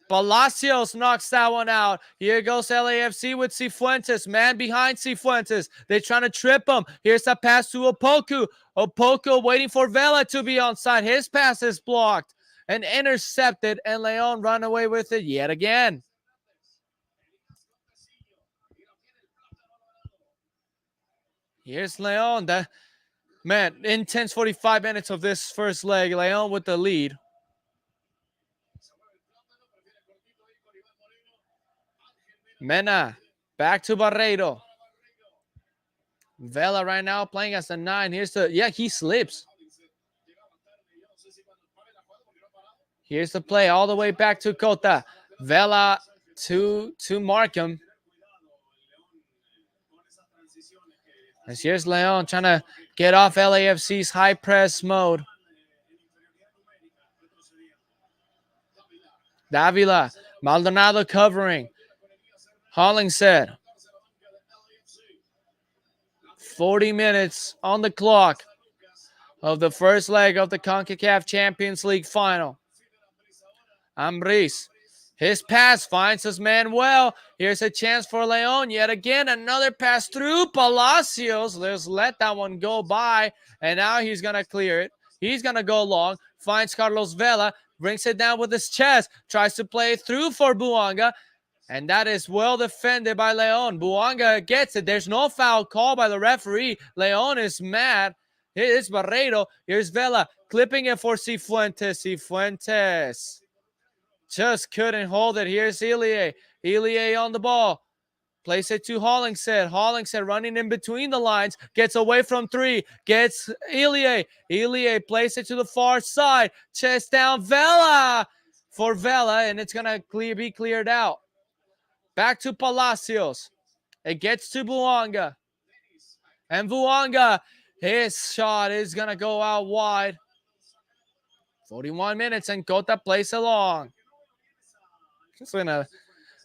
Palacios knocks that one out. Here goes LAFC with Cifuentes. Man behind Cifuentes. They're trying to trip him. Here's a pass to Opoku. Opoku waiting for Vela to be onside. His pass is blocked and intercepted, and Leon run away with it yet again. Here's Leon. Man, intense 45 minutes of this first leg. Leon with the lead. Mena, back to Barreto. Vela right now playing as a 9. He slips. Here's the play all the way back to Cota. Vela to Markham. As here's Leon trying to get off LAFC's high press mode. Davila, Maldonado covering. Hollingshead. 40 minutes on the clock of the first leg of the CONCACAF Champions League final. Ambriz. His pass finds his man well. Here's a chance for Leon. Yet again, another pass through Palacios. Let's let that one go by. And now he's going to clear it. He's going to go long. Finds Carlos Vela. Brings it down with his chest. Tries to play through for Buanga. And that is well defended by Leon. Buanga gets it. There's no foul call by the referee. Leon is mad. Here's Barreto. Here's Vela. Clipping it for Cifuentes. Cifuentes just couldn't hold it. Here's Ilie. Ilie on the ball. Plays it to Hollingshead. Hollingshead running in between the lines. Gets away from 3. Gets Ilie. Ilie plays it to the far side. Chest down. Vela for Vela. And it's going to be cleared out. Back to Palacios. It gets to Buanga. And Buanga, his shot is going to go out wide. 41 minutes and Cota plays along. It's been a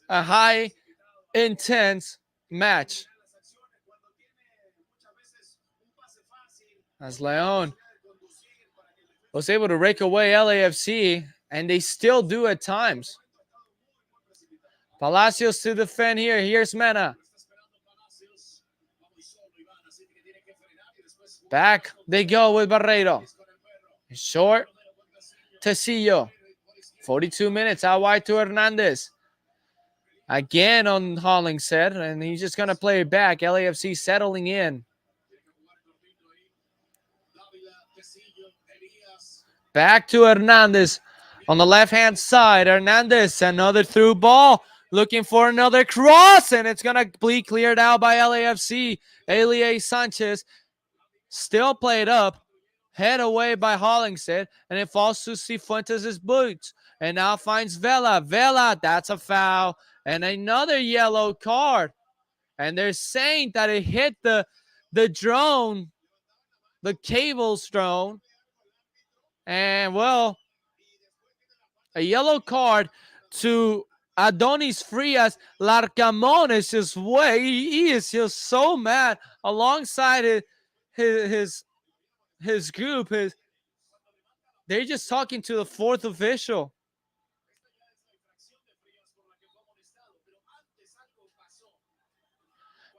high, intense match. As Leon was able to rake away LAFC, and they still do at times. Palacios to defend here. Here's Mena. Back they go with Barreto. Short. Tecillo. 42 minutes out wide to Hernandez. Again on Hollingshead, and he's just going to play it back. LAFC settling in. Back to Hernandez on the left-hand side. Hernandez, another through ball. Looking for another cross, and it's going to be cleared out by LAFC. Elie Sanchez still played up. Head away by Hollingshead, and it falls to Cifuentes' boots. And now finds Vela. Vela, that's a foul. And another yellow card. And they're saying that it hit the drone, the cables drone. And, well, a yellow card to Adonis Frias. Larcamon is just way, he is just so mad alongside his group. They're just talking to the fourth official.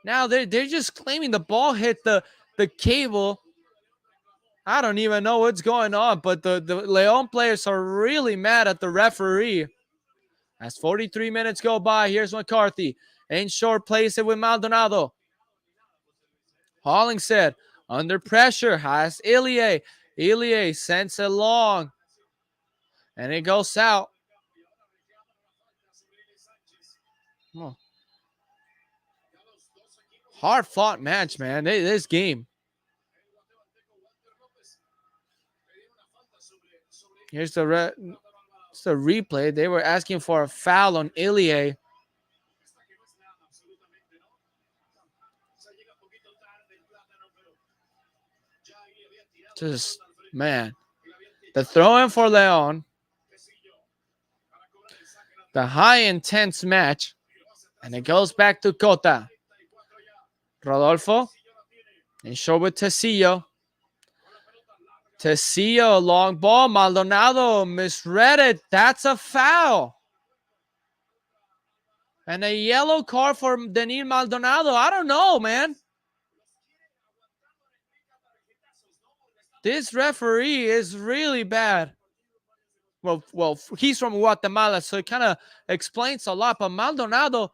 Now they're just claiming the ball hit the cable. I don't even know what's going on, but the Leon players are really mad at the referee. As 43 minutes go by, here's McCarthy. In short, plays it with Maldonado. Hollingshead under pressure has Ilie. Ilie sends it long, and it goes out. Oh. Hard fought match, man. This game. Here's the replay. They were asking for a foul on Ilie. Just, man. The throw-in for Leon. The high intense match. And it goes back to Cota. Rodolfo. And short with Tecillo. Tecillo, long ball. Maldonado misread it. That's a foul. And a yellow card for Denis Maldonado. I don't know, man. This referee is really bad. Well, he's from Guatemala, so it kind of explains a lot. But Maldonado,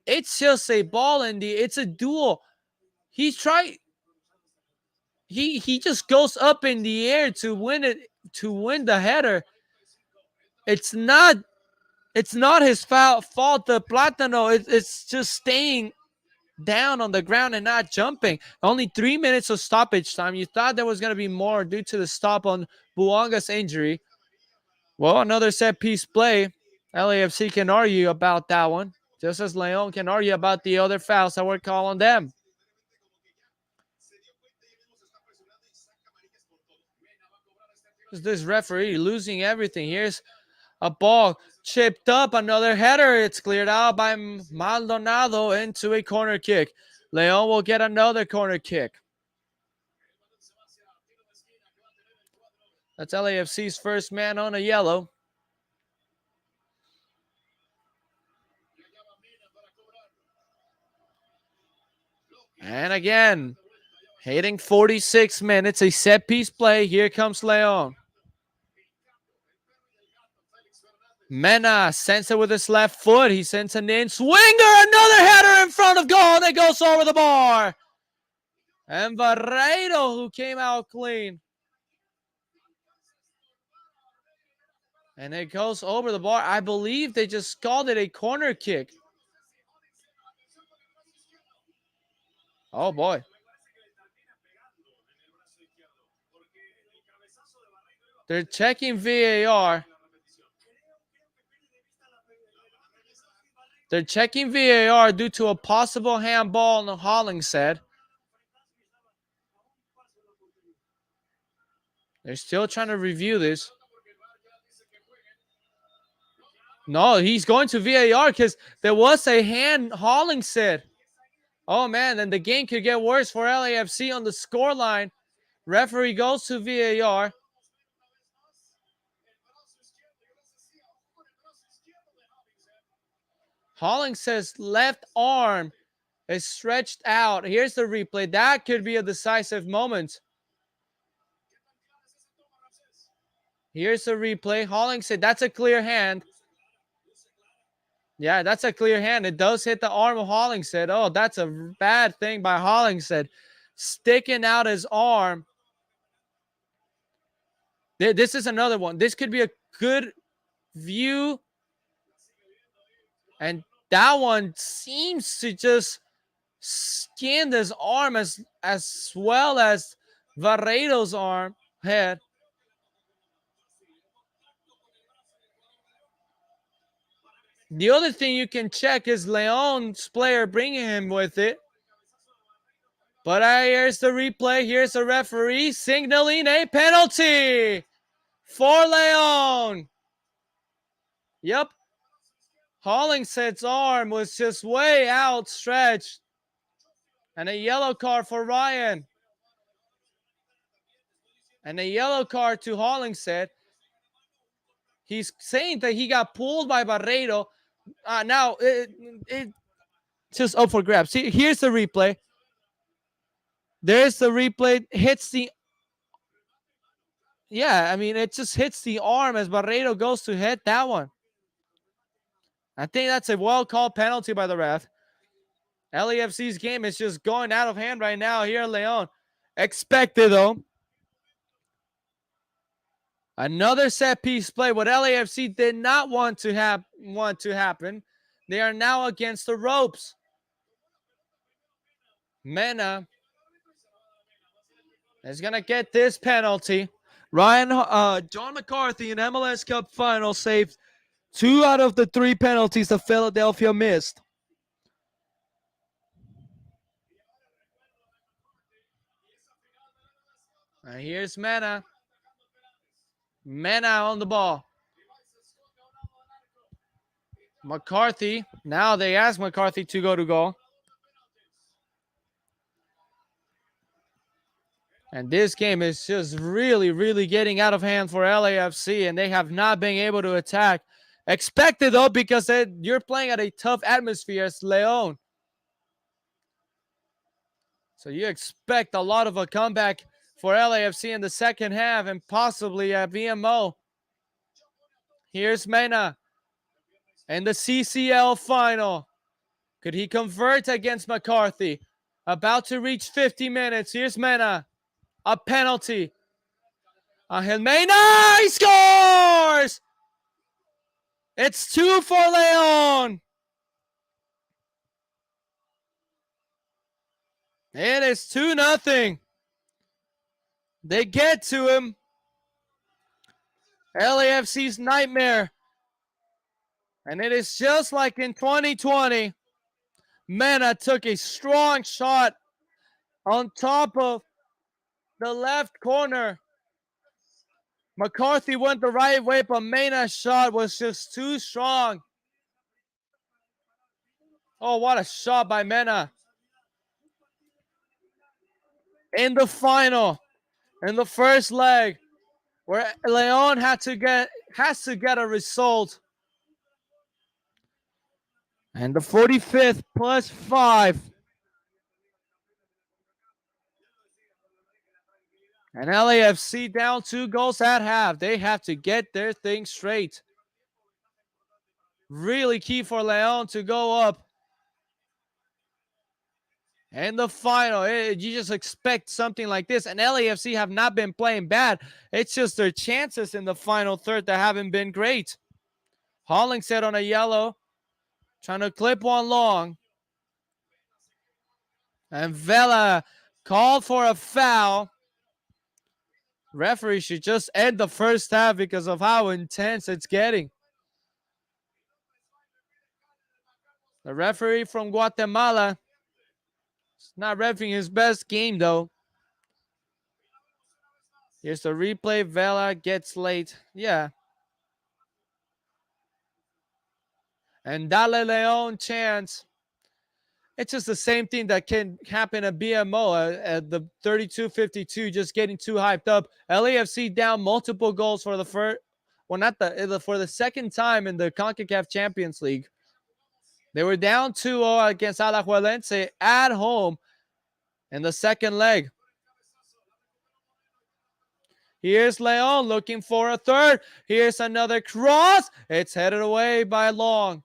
it's just a ball it's a duel. He just goes up in the air to win it, to win the header. It's not his fault. The Platano, it's just staying down on the ground and not jumping. Only 3 minutes of stoppage time. You thought there was going to be more due to the stop on Buanga's injury. Well, another set piece play. LAFC can argue about that one, just as Leon can argue about the other fouls that we're calling them. This referee losing everything. Here's a ball chipped up, another header. It's cleared out by Maldonado into a corner kick. Leon will get another corner kick. That's LAFC's first man on a yellow. And again, hitting 46 minutes, a set piece play. Here comes Leon. Mena sends it with his left foot. He sends an in swinger. Another header in front of goal that goes over the bar. And Barreiro, who came out clean. And it goes over the bar. I believe they just called it a corner kick. Oh, boy. They're checking VAR. They're checking VAR due to a possible handball on Hollingshead. They're still trying to review this. No, he's going to VAR because there was a hand Hollingshead. Oh, man, then the game could get worse for LAFC on the scoreline. Referee goes to VAR. Hollingshead's left arm is stretched out. Here's the replay. That could be a decisive moment. Here's the replay. Hollingshead, that's a clear hand. Yeah, that's a clear hand. It does hit the arm of Hollingshead. Oh, that's a bad thing by Hollingshead. Sticking out his arm. This is another one. This could be a good view. And that one seems to just skin his arm as well as Barredo's arm head. The other thing you can check is Leon's player bringing him with it. But here's the replay. Here's the referee signaling a penalty for Leon. Yep. Hollingshead's arm was just way outstretched. And a yellow card for Ryan. And a yellow card to Hollingshead. He's saying that he got pulled by Barredo. Now, it just up for grabs. See, here's the replay. There's the replay. Hits the... Yeah, I mean, it just hits the arm as Barredo goes to hit that one. I think that's a well-called penalty by the ref. LAFC's game is just going out of hand right now here, Leon. Expected, though. Another set-piece play. What LAFC did not want to happen. They are now against the ropes. Mena is going to get this penalty. John McCarthy in MLS Cup Final saved 2 out of the 3 penalties that Philadelphia missed. And here's Mena. Mena on the ball. McCarthy. Now they ask McCarthy to go to goal. And this game is just really, really getting out of hand for LAFC, and they have not been able to attack. Expected, though, because you're playing at a tough atmosphere as Leon. So you expect a lot of a comeback for LAFC in the second half and possibly at VMO. Here's Mena in the CCL final. Could he convert against McCarthy? About to reach 50 minutes. Here's Mena. A penalty. Angel Mena, he scores! It's 2 for Leon. It is 2-0. They get to him. LAFC's nightmare. And it is just like in 2020. Mena took a strong shot on top of the left corner. McCarthy went the right way, but Mena's shot was just too strong. Oh, what a shot by Mena. In the final, in the first leg, where Leon has to get a result. And the 45th plus 5. And LAFC down 2 goals at half. They have to get their thing straight. Really key for Leon to go up. And the final, you just expect something like this. And LAFC have not been playing bad. It's just their chances in the final third that haven't been great. Hollingshead on a yellow. Trying to clip one long. And Vela called for a foul. Referee should just end the first half because of how intense it's getting. The referee from Guatemala is not refereeing his best game, though. Here's the replay. Vela gets late. Yeah. And Dale Leon chance. It's just the same thing that can happen at BMO at the 32-52, just getting too hyped up. LAFC down multiple goals for the first, well, not for the second time in the CONCACAF Champions League. They were down 2-0 against Alajuelense at home in the second leg. Here's Leon looking for a third. Here's another cross. It's headed away by Long.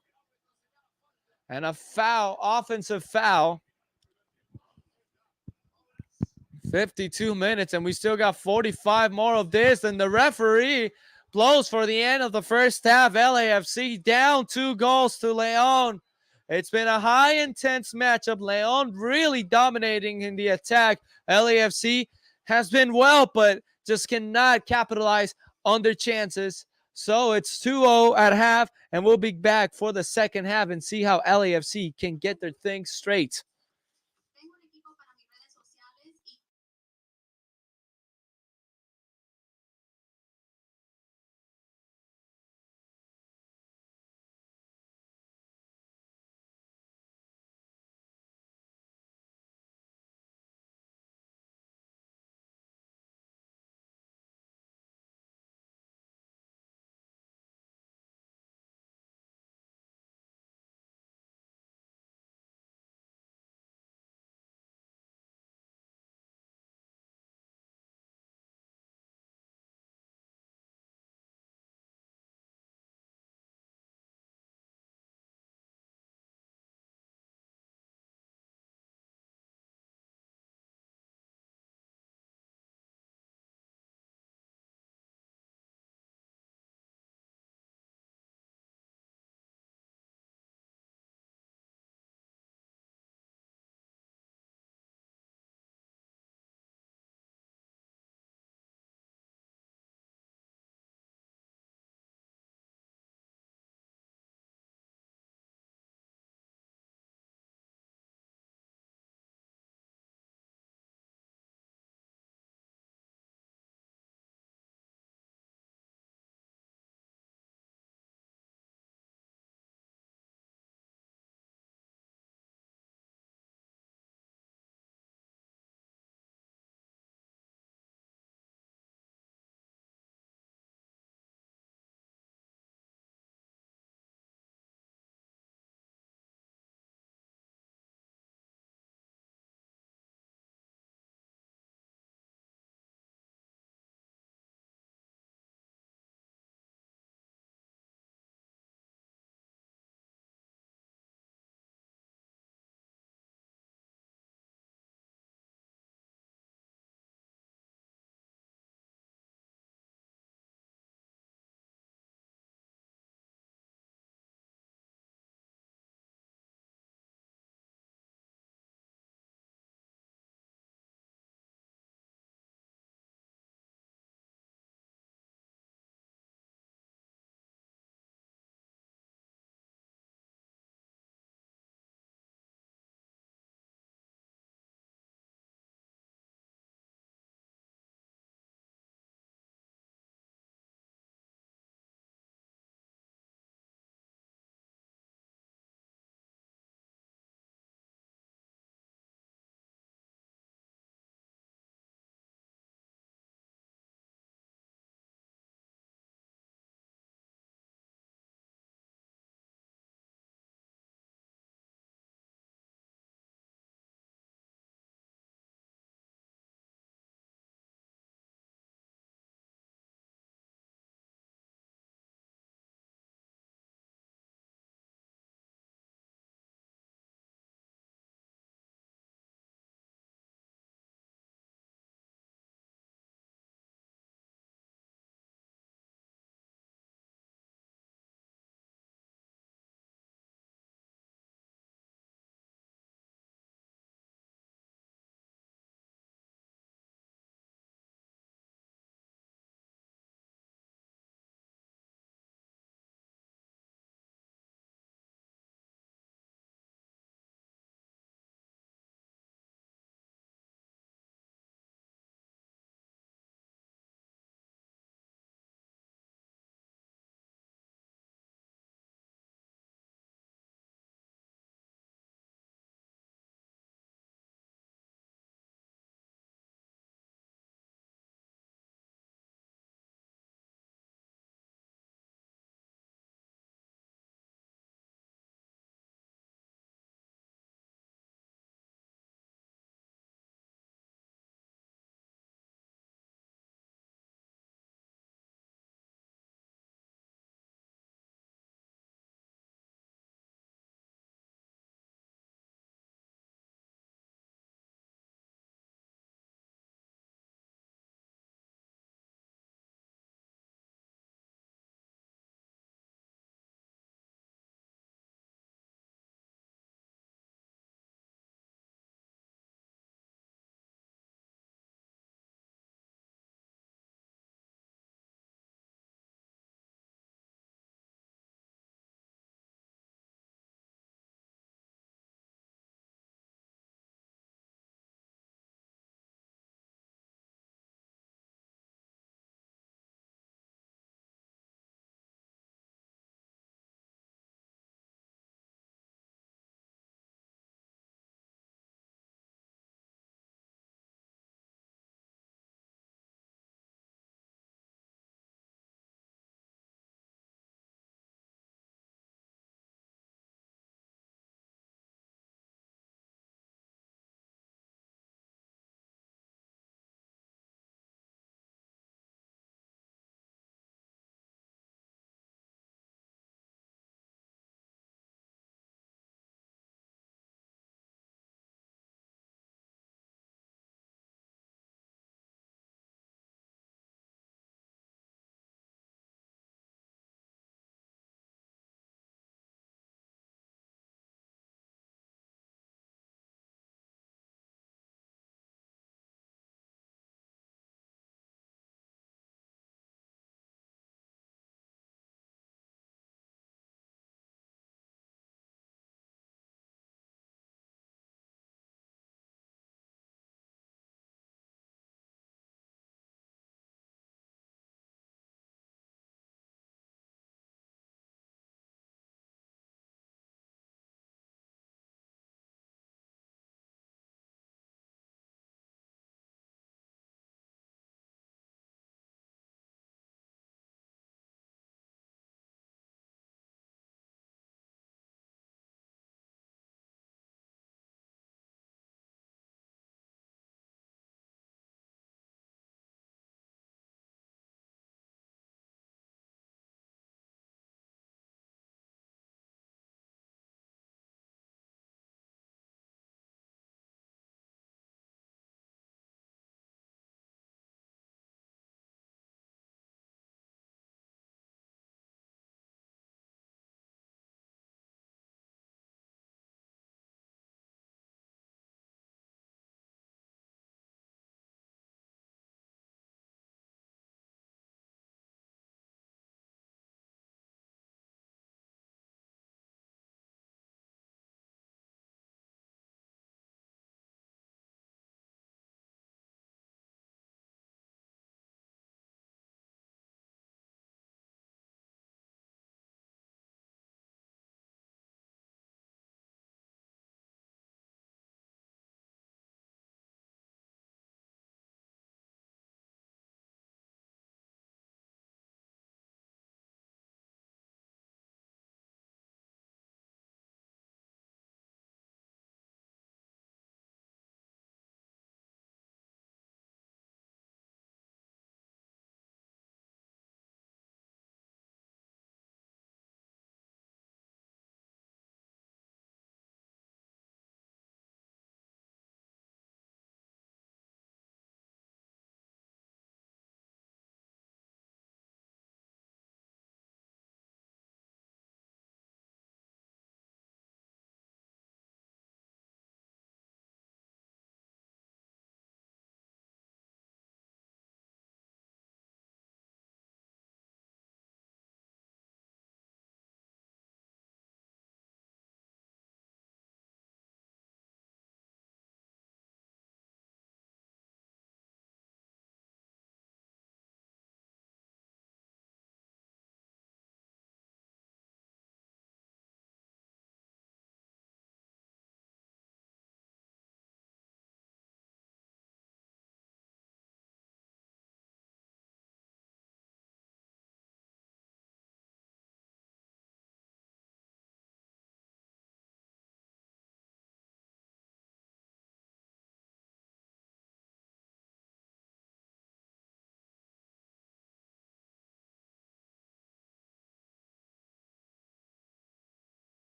And a foul, offensive foul. 52 minutes, and we still got 45 more of this. And the referee blows for the end of the first half. LAFC down 2 goals to Leon. It's been a high intense matchup. Leon really dominating in the attack. LAFC has been well, but just cannot capitalize on their chances. So it's 2-0 at half, and we'll be back for the second half and see how LAFC can get their things straight.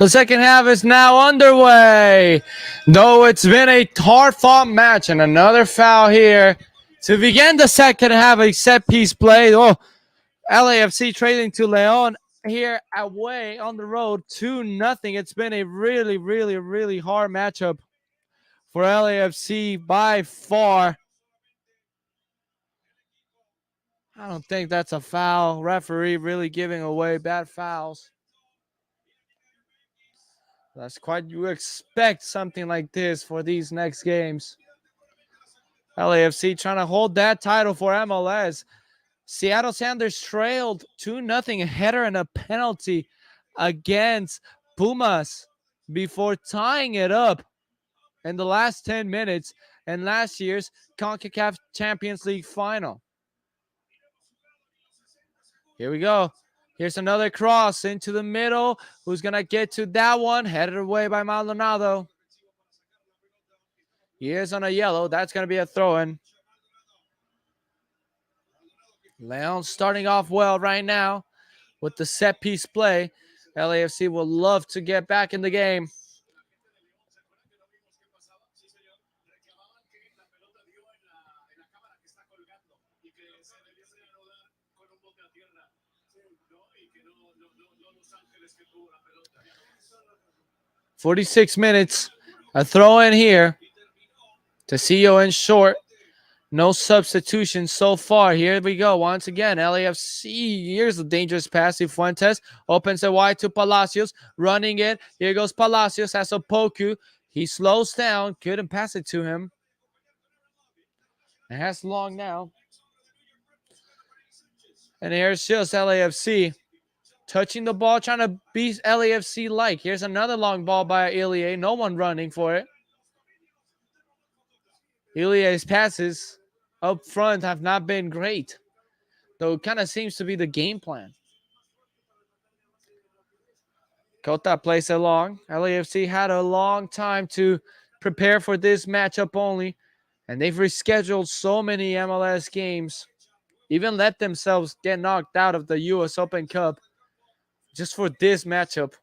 The second half is now underway. Though it's been a hard-fought match and another foul here to begin the second half. A set-piece play. Oh, LAFC trading to Leon here away on the road 2-0. It's been a really, really, really hard matchup for LAFC by far. I don't think that's a foul. Referee really giving away bad fouls. That's quite, you expect something like this for these next games. LAFC trying to hold that title for MLS. Seattle Sounders trailed 2-0, a header and a penalty against Pumas before tying it up in the last 10 minutes in last year's CONCACAF Champions League final. Here we go. Here's another cross into the middle. Who's going to get to that one? Headed away by Maldonado. He is on a yellow. That's going to be a throw-in. Leon starting off well right now with the set-piece play. LAFC will love to get back in the game. "46 minutes, a throw in here. Tecillo in short. No substitution so far. Here we go. Once again, LAFC. Here's a dangerous pass to Fuentes. Opens it wide to Palacios. Running it. Here goes Palacios. Has a Poku. He slows down. Couldn't pass it to him. It has Long now. And here's just LAFC. Touching the ball, trying to beat LAFC like. Here's another long ball by Ilie. No one running for it. Ilie's passes up front have not been great, though it kind of seems to be the game plan. Cota plays it long. LAFC had a long time to prepare for this matchup only, and they've rescheduled so many MLS games, even let themselves get knocked out of the U.S. Open Cup just for this matchup.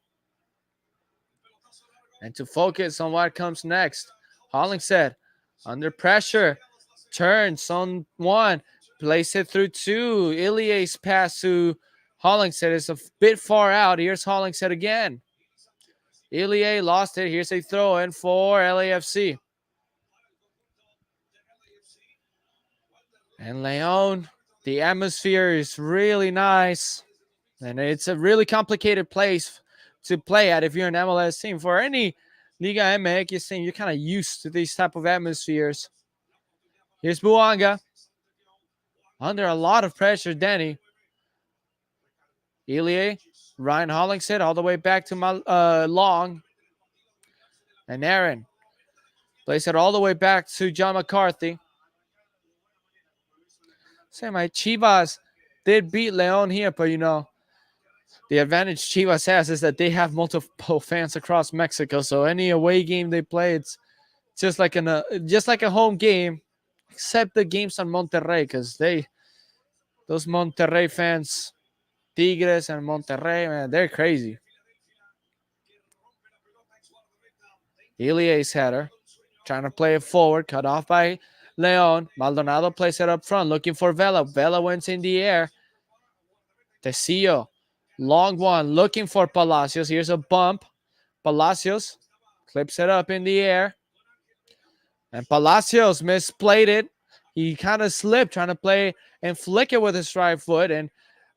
And to focus on what comes next, Hollingshead under pressure, turns on one, plays it through two. Ilie's pass to Hollingshead is a bit far out. Here's Hollingshead again. Ilie lost it. Here's a throw in for LAFC. And Leon, the atmosphere is really nice. And it's a really complicated place to play at if you're an MLS team. For any Liga MX team, you're kind of used to these type of atmospheres. Here's Buanga. Under a lot of pressure, Danny. Ilie, Ryan Hollingshead all the way back to Long. And Aaron plays it all the way back to John McCarthy. Say my Chivas did beat Leon here, but you know, the advantage Chivas has is that they have multiple fans across Mexico. So any away game they play, it's just like a home game, except the games on Monterrey, because those Monterrey fans, Tigres and Monterrey, man, they're crazy. Ilie's header, trying to play it forward, cut off by Leon. Maldonado plays it up front, looking for Vela. Vela went in the air. Tecillo, long one, looking for Palacios. Here's a bump. Palacios clips it up in the air. And Palacios misplayed it. He kind of slipped, trying to play and flick it with his right foot. And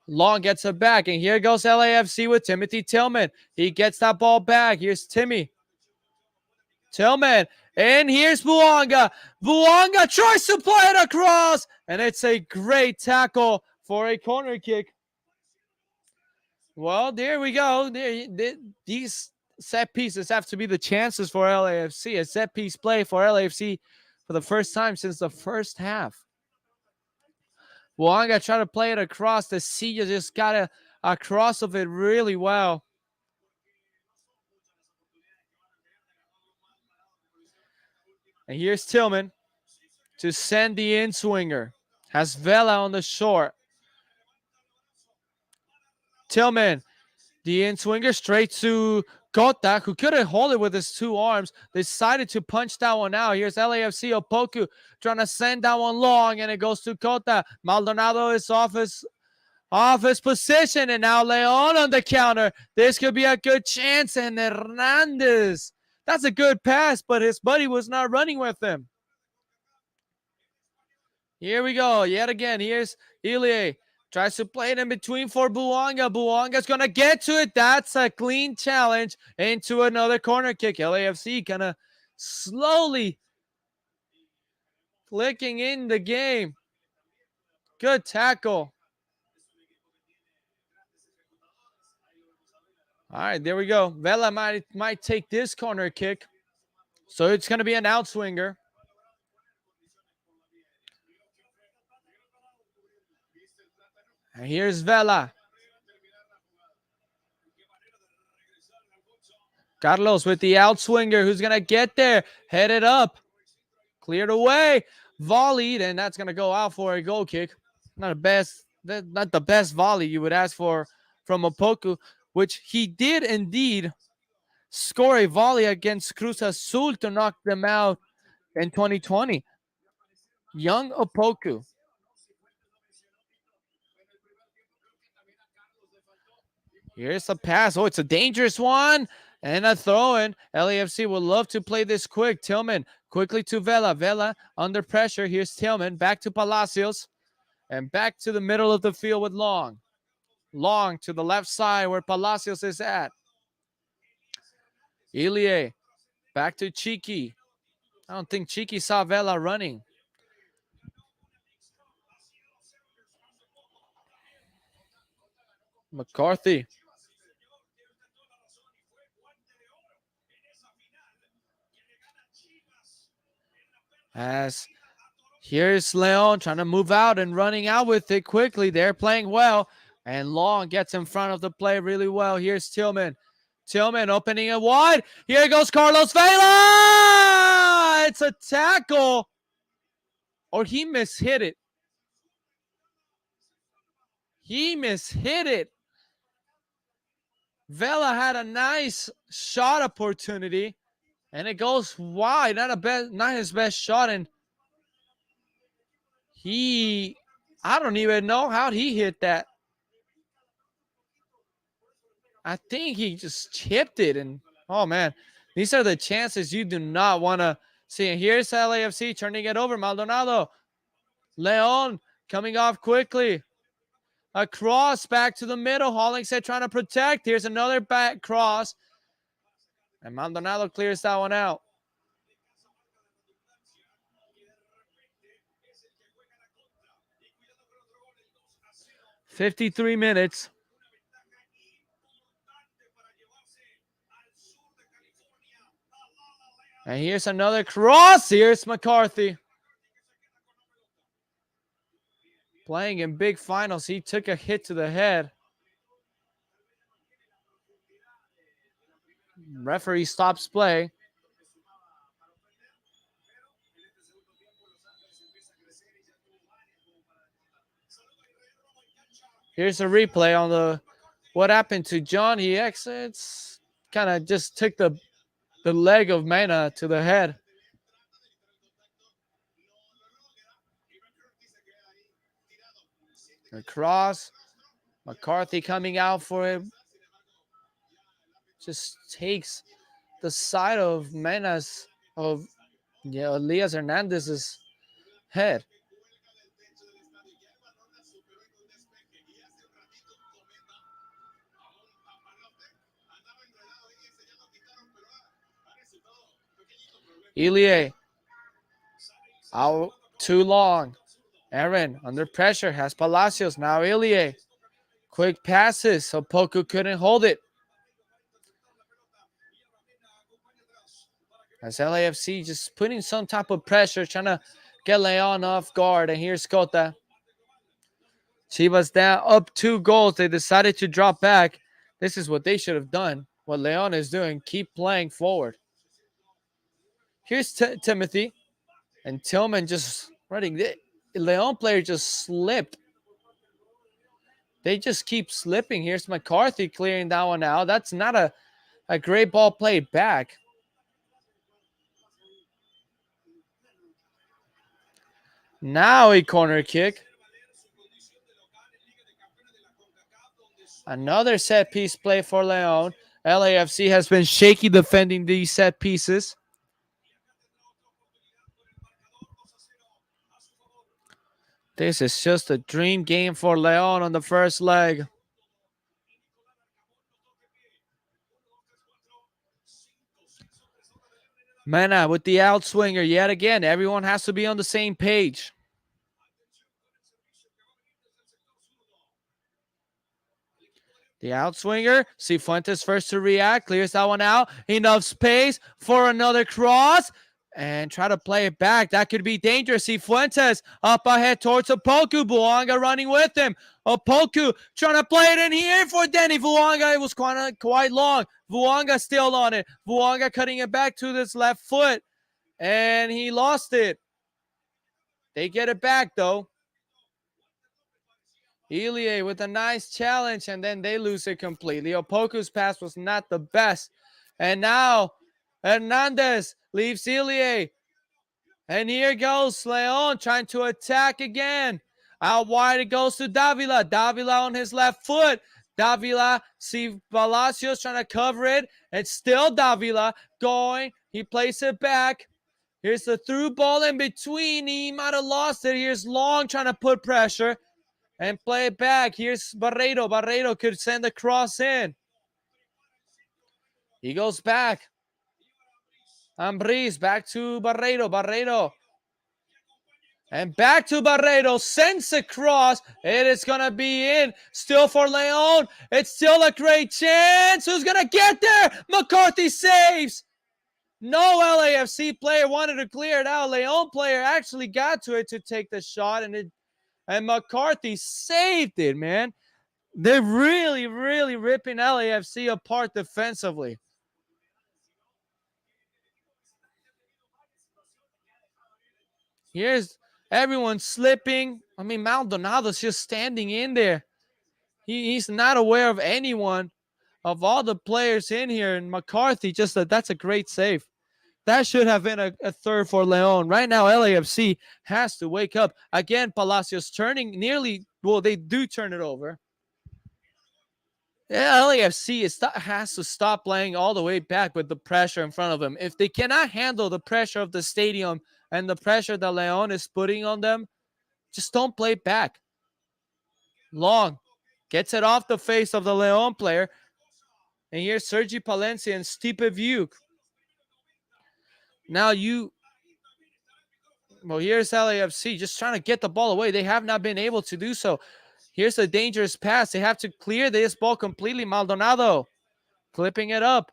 Long gets it back. And here goes LAFC with Timothy Tillman. He gets that ball back. Here's Timmy. Tillman. And here's Buanga. Buanga tries to play it across. And it's a great tackle for a corner kick. Well, there we go. These set pieces have to be the chances for LAFC. A set piece play for LAFC for the first time since the first half. Buanga tried to play it across. The Tecillo just got a cross of it really well. And here's Tillman to send the in-swinger. Has Vela on the short. Tillman, the in-swinger straight to Kota, who couldn't hold it with his two arms, decided to punch that one out. Here's LAFC Opoku trying to send that one long, and it goes to Kota. Maldonado is off his position, and now Leon on the counter. This could be a good chance, and Hernandez. That's a good pass, but his buddy was not running with him. Here we go. Yet again, here's Ilie. Tries to play it in between for Buanga. Buanga's going to get to it. That's a clean challenge into another corner kick. LAFC kind of slowly clicking in the game. Good tackle. All right, there we go. Vela might take this corner kick. So it's going to be an outswinger. And here's Vela. Carlos with the outswinger. Who's going to get there? Headed up. Cleared away. Volleyed, and that's going to go out for a goal kick. Not the best volley you would ask for from Opoku, which he did indeed score a volley against Cruz Azul to knock them out in 2020. Young Opoku. Here's a pass. Oh, it's a dangerous one. And a throw in. LAFC would love to play this quick. Tillman quickly to Vela. Vela under pressure. Here's Tillman. Back to Palacios. And back to the middle of the field with Long. Long to the left side where Palacios is at. Ilie. Back to Cheeky. I don't think Cheeky saw Vela running. McCarthy. As here's Leon trying to move out and running out with it quickly. They're playing well. And Long gets in front of the play really well. Here's Tillman. Tillman opening it wide. Here goes Carlos Vela. It's a tackle. Or he mishit it. He mishit it. Vela had a nice shot opportunity. And it goes wide. Not his best shot. And I don't even know how he hit that. I think he just chipped it. And, oh, man, these are the chances you do not want to see. And here's LAFC turning it over. Maldonado. Leon coming off quickly. A cross back to the middle. Hollingshead trying to protect. Here's another back cross. And Maldonado clears that one out. "53 minutes. And here's another cross. Here's McCarthy. Playing in big finals. He took a hit to the head. Referee stops play. Here's a replay on what happened to John. He exits. Kind of just took the leg of Mena to the head. A cross. McCarthy coming out for it. Just takes the side of Mena's, Elias Hernandez's head. Ilie out too long. Aaron under pressure has Palacios. Now Ilie. Quick passes. So Opoku couldn't hold it. As LAFC just putting some type of pressure, trying to get Leon off guard. And here's Cota. Chivas down up 2 goals. They decided to drop back. This is what they should have done. What Leon is doing. Keep playing forward. Here's Timothy. And Tillman just running. The Leon player just slipped. They just keep slipping. Here's McCarthy clearing that one out. That's not a A great ball played back. Now a corner kick. Another set piece play for Leon. LAFC has been shaky defending these set pieces. This is just a dream game for Leon on the first leg. Mena with the outswinger yet again. Everyone has to be on the same page. The outswinger, Cifuentes first to react, clears that one out. Enough space for another cross and try to play it back. That could be dangerous. Cifuentes up ahead towards Opoku. Buanga running with him. Opoku trying to play it in here for Denny Buanga. It was quite long. Buanga still on it. Buanga cutting it back to this left foot and he lost it. They get it back though. Ilie with a nice challenge, and then they lose it completely. Opoku's pass was not the best. And now Hernandez leaves Ilie. And here goes Leon trying to attack again. Out wide it goes to Davila. Davila on his left foot. Davila, see Palacios trying to cover it. It's still Davila going. He plays it back. Here's the through ball in between. He might have lost it. Here's Long trying to put pressure and play it back. Here's Barreto. Barreto could send the cross in. He goes back. Ambriz back to Barreto. Barreto. And back to Barreto. Sends a cross. It is going to be in. Still for Leon. It's still a great chance. Who's going to get there? McCarthy saves. No LAFC player wanted to clear it out. Leon player actually got to it to take the shot, and McCarthy saved it, man. They're really, really ripping LAFC apart defensively. Here's everyone slipping. I mean, Maldonado's just standing in there. He's not aware of anyone, of all the players in here. And McCarthy just that's a great save. That should have been a third for Leon. Right now, LAFC has to wake up. Again, Palacios turning nearly, well, they do turn it over. Yeah, LAFC has to stop playing all the way back with the pressure in front of them. If they cannot handle the pressure of the stadium and the pressure that Leon is putting on them, just don't play back. Long gets it off the face of the Leon player. And here's Sergi Palencia and Stipe Vuk. Now here's LAFC just trying to get the ball away. They have not been able to do so. Here's a dangerous pass. They have to clear this ball completely. Maldonado clipping it up.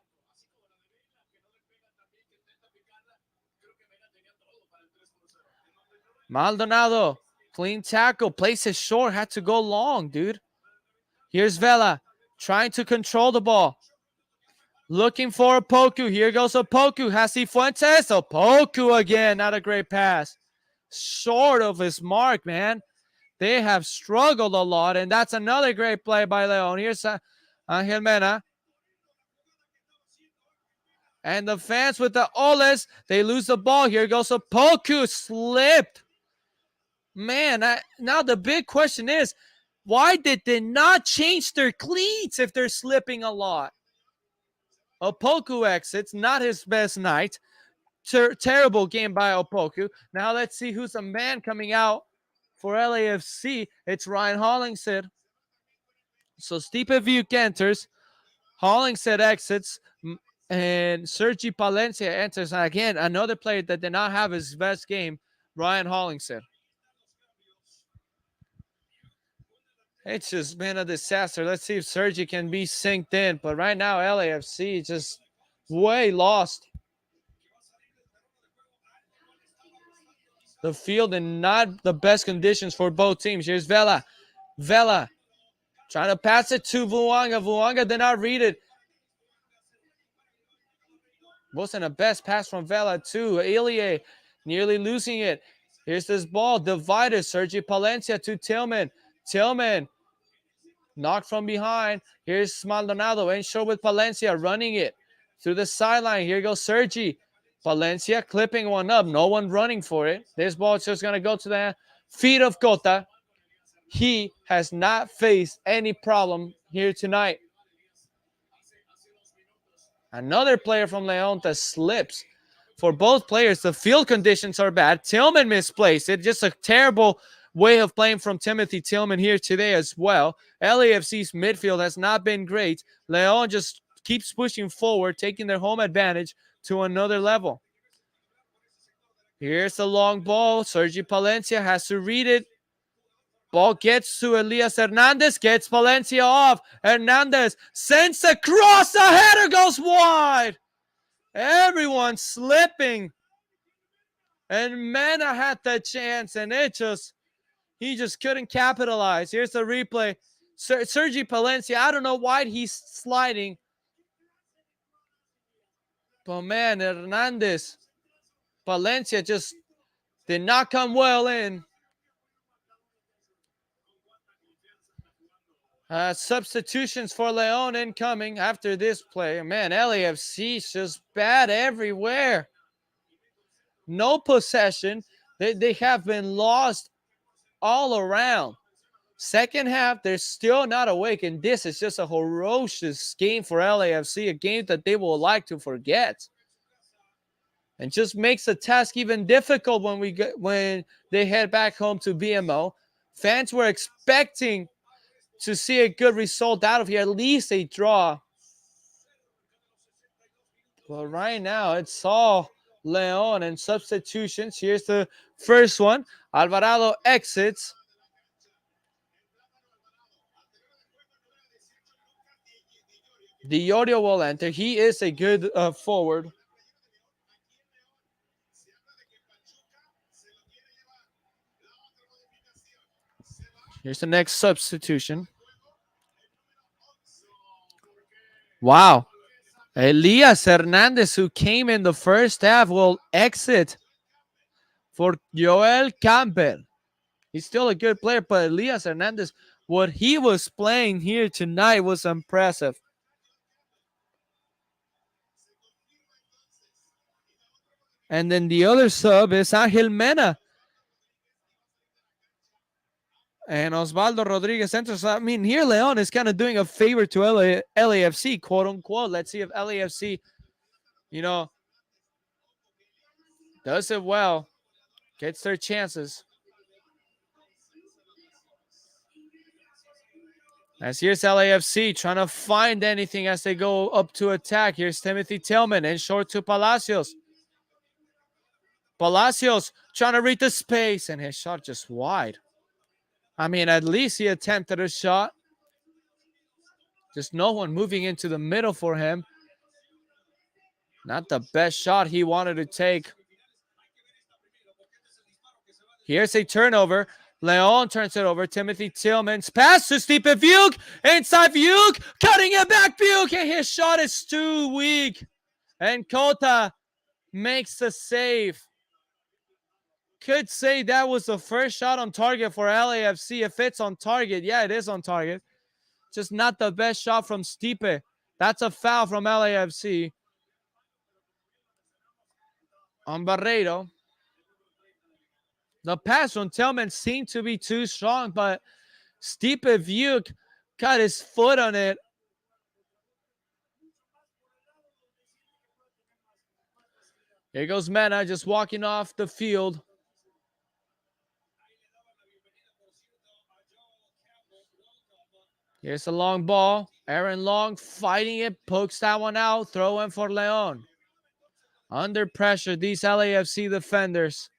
Maldonado, clean tackle, places short, had to go long, dude. Here's Vela trying to control the ball. Looking for Opoku. Here goes Opoku. Cifuentes. Opoku again. Not a great pass. Short of his mark, man. They have struggled a lot, and that's another great play by Leon. Here's Angel Mena. And the fans with the Oles, they lose the ball. Here goes Opoku. Slipped. Man, now the big question is, why did they not change their cleats if they're slipping a lot? Opoku exits, not his best night. Terrible game by Opoku. Now let's see who's a man coming out for LAFC. It's Ryan Hollingshead. So Stipe Vuk enters. Hollingshead exits. And Sergi Palencia enters. And again, another player that did not have his best game, Ryan Hollingshead. It's just been a disaster. Let's see if Sergi can be synced in. But right now, LAFC just way lost. The field in not the best conditions for both teams. Here's Vela. Vela trying to pass it to Vuanga. Vuanga did not read it. Wasn't the best pass from Vela too. Ilie nearly losing it. Here's this ball divided. Sergi Palencia to Tillman. Tillman knocked from behind. Here's Maldonado. Ain't sure with Palencia running it. through the sideline. Here goes Sergi. Valencia clipping one up. No one running for it. This ball is just going to go to the feet of Cota. He has not faced any problem here tonight. Another player from León that slips. For both players, the field conditions are bad. Tillman misplaced it. Just a terrible way of playing from Timothy Tillman here today as well. LAFC's midfield has not been great. León just keeps pushing forward, taking their home advantage to another level. Here's the long ball. Sergi Palencia has to read it. Ball gets to Elias Hernandez, gets Palencia off. Hernandez sends a cross. The header goes wide. Everyone's slipping. And Mena had the chance, and he just couldn't capitalize. Here's the replay. Sergi Palencia, I don't know why he's sliding. But man, Hernandez, Palencia just did not come well in. Substitutions for León incoming after this play. Man, LAFC is just bad everywhere. No possession. They have been lost all around. Second half, they're still not awake, and this is just a ferocious game for LAFC, a game that they will like to forget. And just makes the task even difficult when they head back home to BMO. Fans were expecting to see a good result out of here, at least a draw. Well, right now, it's all León and substitutions. Here's the first one. Alvarado exits. Diorio will enter. He is a good forward. Here's the next substitution. Wow. Elias Hernandez, who came in the first half, will exit for Joel Campbell. He's still a good player, but Elias Hernandez, what he was playing here tonight was impressive. And then the other sub is Ángel Mena. And Osvaldo Rodriguez enters. I mean, here León is kind of doing a favor to LAFC, quote unquote. Let's see if LAFC, does it well, gets their chances. As here's LAFC trying to find anything as they go up to attack. Here's Timothy Tillman and short to Palacios. Palacios trying to read the space, and his shot just wide. I mean, at least he attempted a shot. Just no one moving into the middle for him. Not the best shot he wanted to take. Here's a turnover. León turns it over. Timothy Tillman's pass to Stipe Viuk. Inside Viuk. Cutting it back. Viuk. And his shot is too weak. And Cota makes the save. Could say that was the first shot on target for LAFC. If it's on target, yeah, it is on target. Just not the best shot from Stipe. That's a foul from LAFC. On Barreiro. The pass from Tillman seemed to be too strong, but Stipe Viuk got his foot on it. Here goes Mena just walking off the field. Here's a long ball. Aaron Long fighting it, pokes that one out, throw in for León. Under pressure, these LAFC defenders.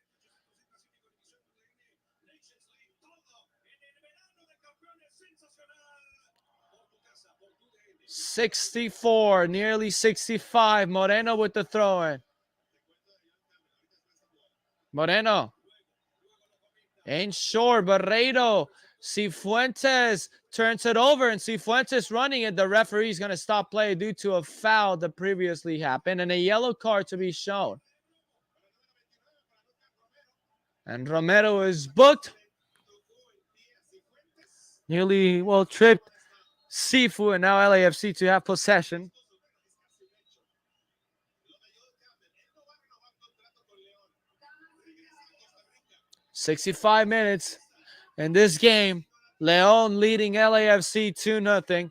64, nearly 65. Moreno with the throw-in. Moreno. Ain't sure. Barreiro. Cifuentes turns it over, and Cifuentes running it. The referee's going to stop play due to a foul that previously happened and a yellow card to be shown. And Romero is booked. Nearly, tripped Sifu, and now LAFC to have possession. 65 minutes in this game. Leon leading LAFC 2-0.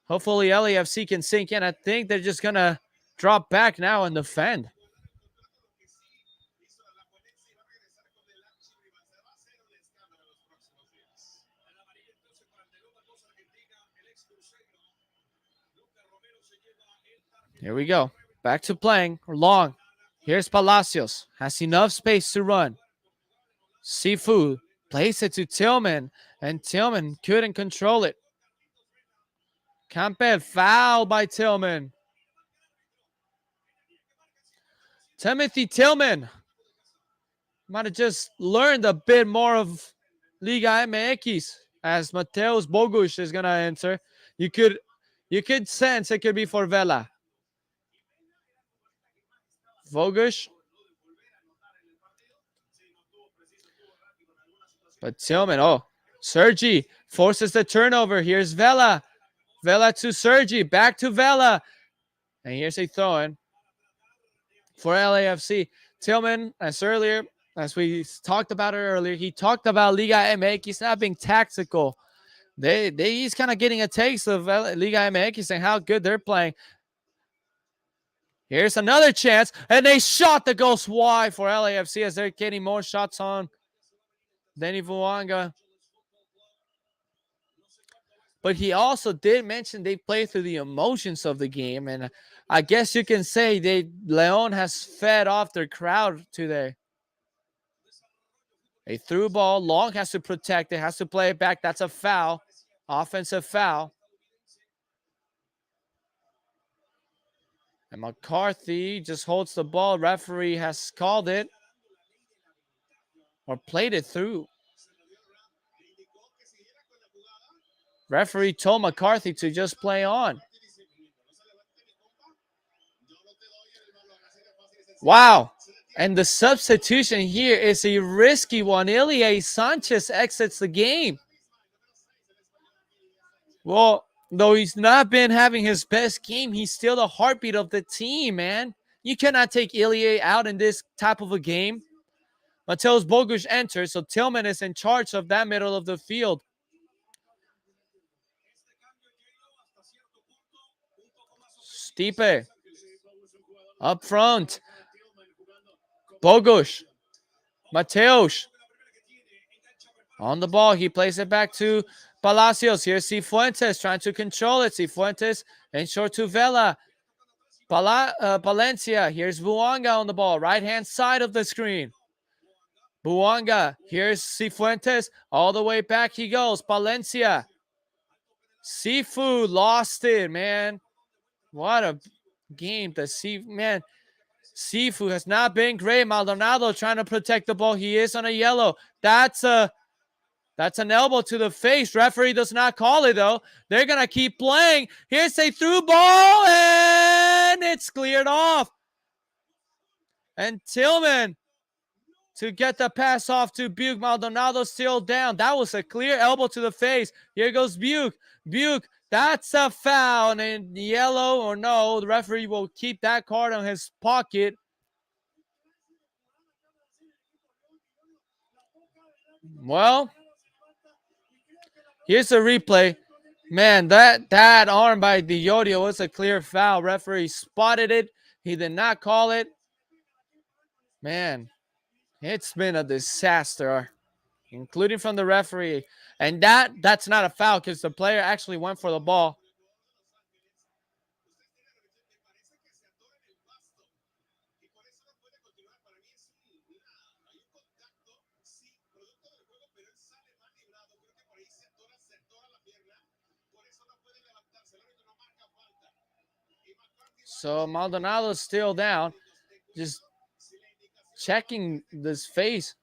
Hopefully LAFC can sink in. I think they're just going to drop back now and defend. Here we go. Back to playing. Long. Here's Palacios. Has enough space to run. Sifu plays it to Tillman, and Tillman couldn't control it. Campbell foul by Tillman. Timothy Tillman might have just learned a bit more of Liga MX as Mateus Bogusz is gonna enter. You could sense it could be for Vela. Bogusz. But Tillman, Sergi forces the turnover. Here's Vela. Vela to Sergi. Back to Vela. And here's a throw-in for LAFC. Tillman, as we talked about it earlier, he talked about Liga MX. He's not being tactical. He's kind of getting a taste of Liga MX and how good they're playing. Here's another chance, and they shot the goals wide for LAFC as they're getting more shots on Denny Vuanga. But he also did mention they play through the emotions of the game, and I guess you can say Leon has fed off their crowd today. A through ball, Long has to protect it, has to play it back. That's a foul, offensive foul. And McCarthy just holds the ball. Referee has called it or played it through. Referee told McCarthy to just play on. Wow. And the substitution here is a risky one. Ilie Sanchez exits the game. Well, though he's not been having his best game, he's still the heartbeat of the team, man. You cannot take Ilie out in this type of a game. Mateus Bogusz enters, so Tillman is in charge of that middle of the field. Stipe up front. Bogusz. Mateus on the ball. He plays it back to Palacios. Here's Cifuentes trying to control it. Cifuentes and short to Vela. Palencia. Here's Vuanga on the ball. Right-hand side of the screen. Vuanga. Here's Cifuentes. All the way back he goes. Palencia. Sifu lost it, man. What a game to see, man. Sifu has not been great. Maldonado trying to protect the ball. He is on a yellow. That's an elbow to the face. Referee does not call it, though. They're going to keep playing. Here's a through ball, and it's cleared off. And Tillman to get the pass off to Buke. Maldonado still down. That was a clear elbow to the face. Here goes Buke. Buke, that's a foul. And in yellow or no, the referee will keep that card on his pocket. Well, here's a replay. Man, that arm by Diodio was a clear foul. Referee spotted it. He did not call it. Man, it's been a disaster, including from the referee. And that's not a foul because the player actually went for the ball. So Maldonado's still down. Just checking this face.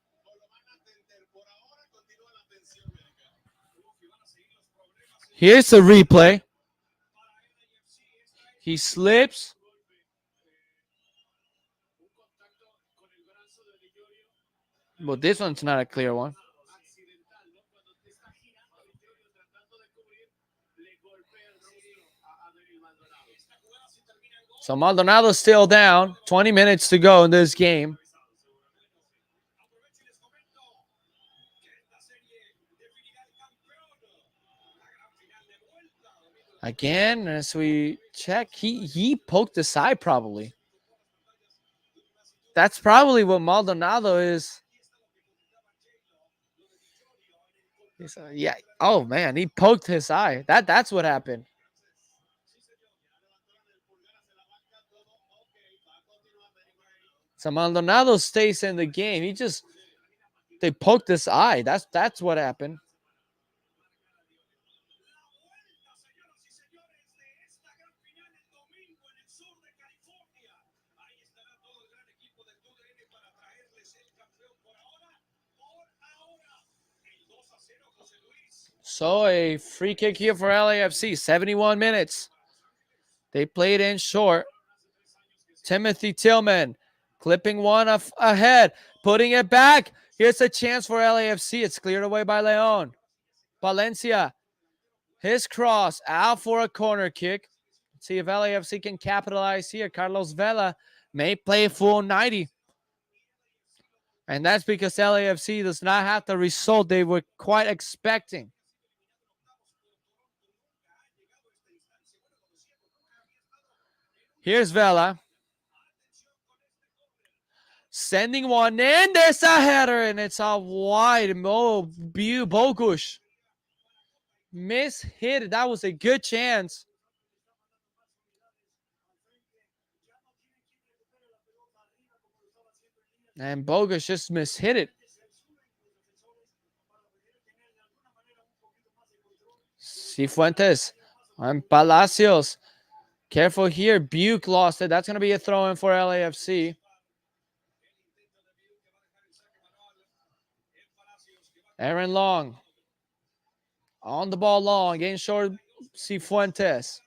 Here's a replay. He slips. But this one's not a clear one. So Maldonado's still down. 20 minutes to go in this game. Again, as we check, he poked the side probably. That's probably what Maldonado is. Yeah. Oh man, he poked his eye. That's what happened. So Maldonado stays in the game. They poked his eye. That's what happened. So a free kick here for LAFC. 71 minutes. They played in short. Timothy Tillman clipping one ahead, putting it back. Here's a chance for LAFC. It's cleared away by Leon. Valencia, his cross out for a corner kick. Let's see if LAFC can capitalize here. Carlos Vela may play full 90. And that's because LAFC does not have the result they were quite expecting. Here's Vela. Sending one in. There's a header, and it's a wide. Bogush hit. That was a good chance. And Bogush just hit it. Cifuentes and Palacios. Careful here. Buke lost it. That's going to be a throw in for LAFC. Aaron Long. On the ball, Long. Getting short, Cifuentes.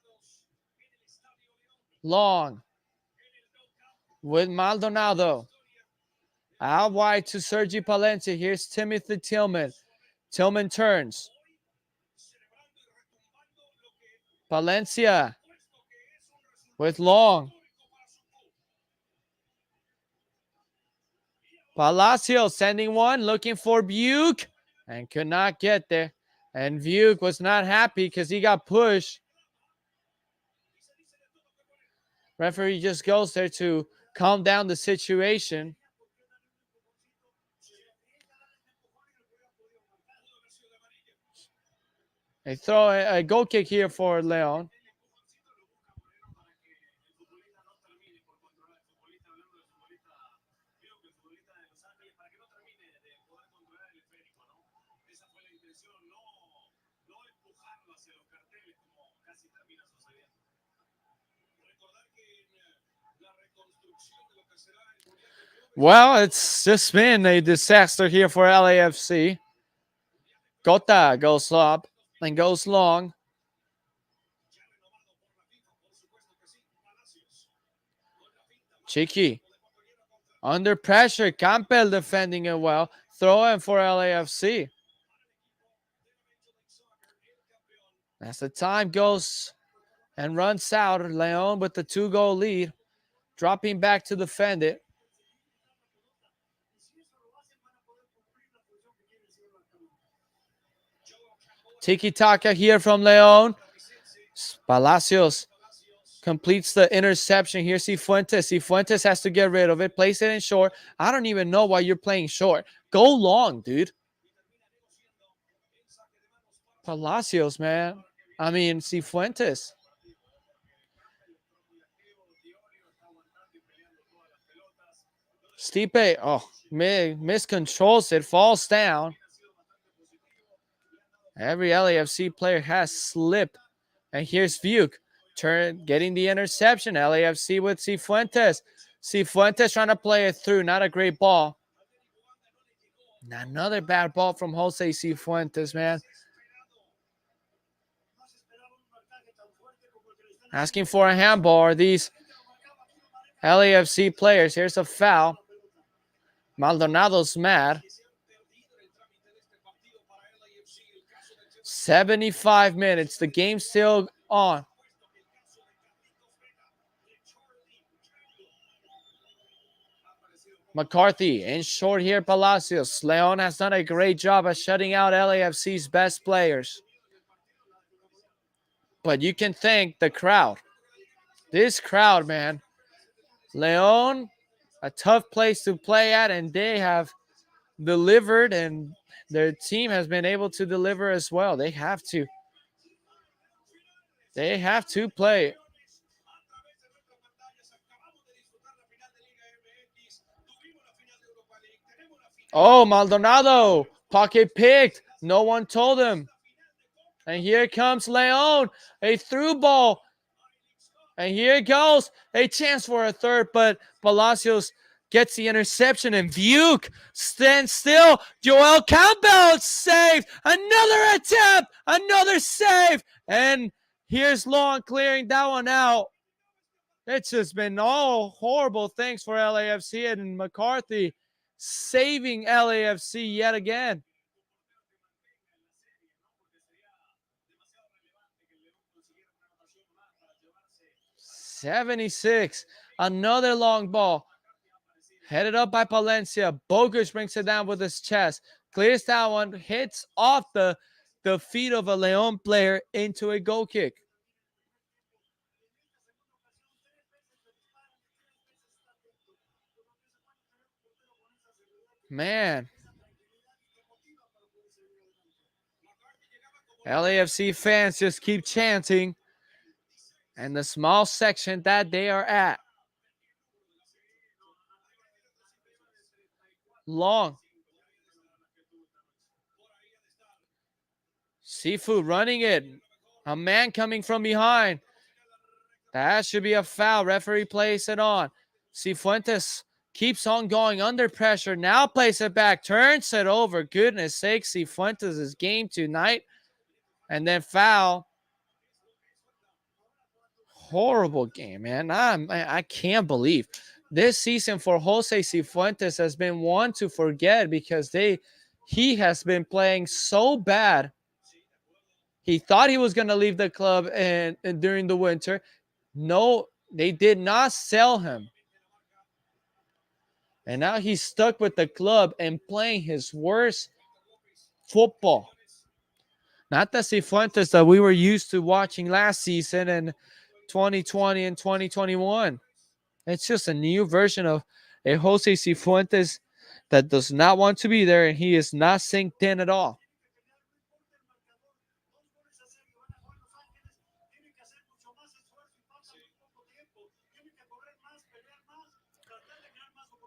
Long. With Maldonado. Out wide to Sergi Palencia. Here's Timothy Tillman. Tillman turns. Palencia. With Long. Palacio sending one, looking for Buke, and could not get there. And Buke was not happy because he got pushed. Referee just goes there to calm down the situation. They throw a goal kick here for Leon. Well, it's just been a disaster here for LAFC. Cota goes up and goes long. Chiqui. Under pressure. Campbell defending it well. Throw in for LAFC. As the time goes and runs out, Leon with the 2-goal lead. Dropping back to defend it. Tiki-taka here from Leon. Palacios completes the interception. Here's Cifuentes. Cifuentes has to get rid of it. Place it in short. I don't even know why you're playing short. Go long, dude. Palacios, man. I mean, Cifuentes. Stipe, miscontrols it. Falls down. Every LAFC player has slipped. And here's Vuke. Getting the interception. LAFC with Cifuentes. Cifuentes trying to play it through. Not a great ball. Another bad ball from Jose Cifuentes, man. Asking for a handball. Are these LAFC players? Here's a foul. Maldonado's mad. 75 minutes. The game's still on. McCarthy in short here. Palacios. Leon has done a great job at shutting out LAFC's best players. But you can thank the crowd. This crowd, man. Leon, a tough place to play at, and they have delivered, and their team has been able to deliver as well. They have to. They have to play. Oh, Maldonado. Pocket picked. No one told him. And here comes Leon. A through ball. And here it goes. A chance for a third, but Palacios gets the interception, and Vuke stands still. Joel Campbell saved. Another attempt. Another save. And here's Long clearing that one out. It's just been all horrible things for LAFC, and McCarthy saving LAFC yet again. 76. Another long ball. Headed up by Palencia. Bogusz brings it down with his chest. Clears that one. Hits off the feet of a Leon player into a goal kick. Man. LAFC fans just keep chanting. And the small section that they are at. Long. Seafood running it. A man coming from behind. That should be a foul. Referee plays it on. Cifuentes keeps on going under pressure. Now plays it back. Turns it over. Goodness sake, Cifuentes' game tonight. And then foul. Horrible game, man. I can't believe this season for Jose Cifuentes has been one to forget, because he has been playing so bad. He thought he was going to leave the club and during the winter. No, they did not sell him. And now he's stuck with the club and playing his worst football. Not the Cifuentes that we were used to watching last season in 2020 and 2021. It's just a new version of a Jose Cifuentes that does not want to be there, and he is not synced in at all.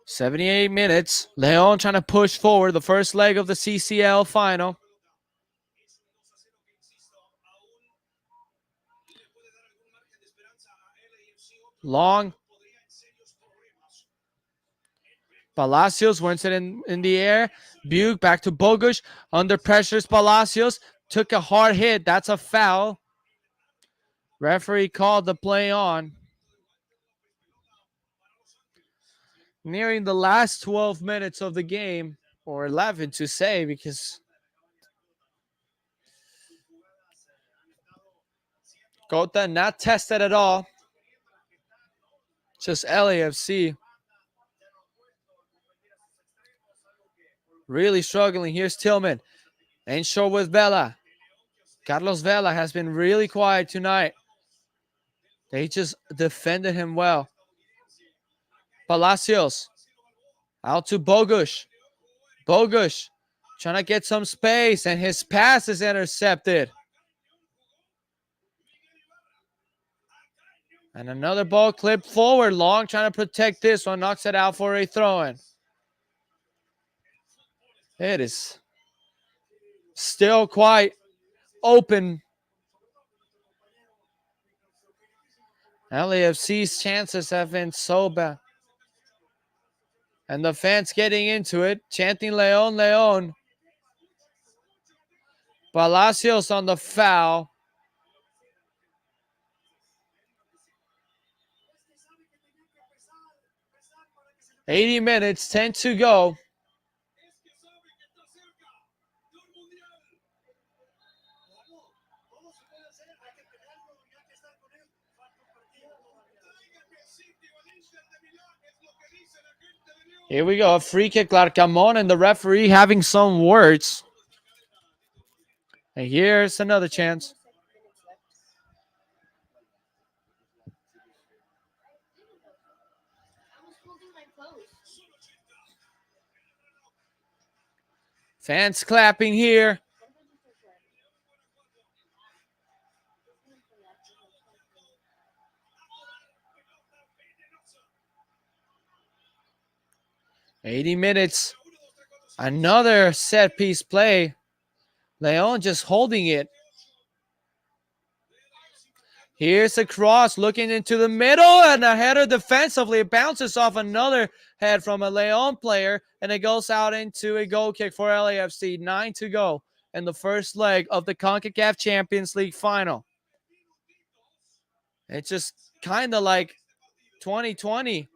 "78 minutes. Leon trying to push forward the first leg of the CCL final. Long. Palacios wins it in the air. Buke back to Bogusz. Under pressure is Palacios. Took a hard hit. That's a foul. Referee called the play on. Nearing the last 12 minutes of the game, or 11 to say, because Cota not tested at all. Just LAFC really struggling. Here's Tillman. Ain't sure with Vela. Carlos Vela has been really quiet tonight. They just defended him well. Palacios. Out to Bogusz. Bogusz trying to get some space, and his pass is intercepted. And another ball clipped forward. Long trying to protect this one. Knocks it out for a throw-in. It is still quite open. LAFC's chances have been so bad. And the fans getting into it, chanting Leon, Leon. Palacios on the foul. "80 minutes, 10 to go. Here we go. A free kick, Larcamon, and the referee having some words. And here's another chance. Fans clapping here. $80. Another set piece play. Leon just holding it. Here's a cross looking into the middle and a header defensively. It bounces off another head from a Leon player and it goes out into a goal kick for LAFC. 9 to go in the first leg of the CONCACAF Champions League final. It's just kind of like 2020.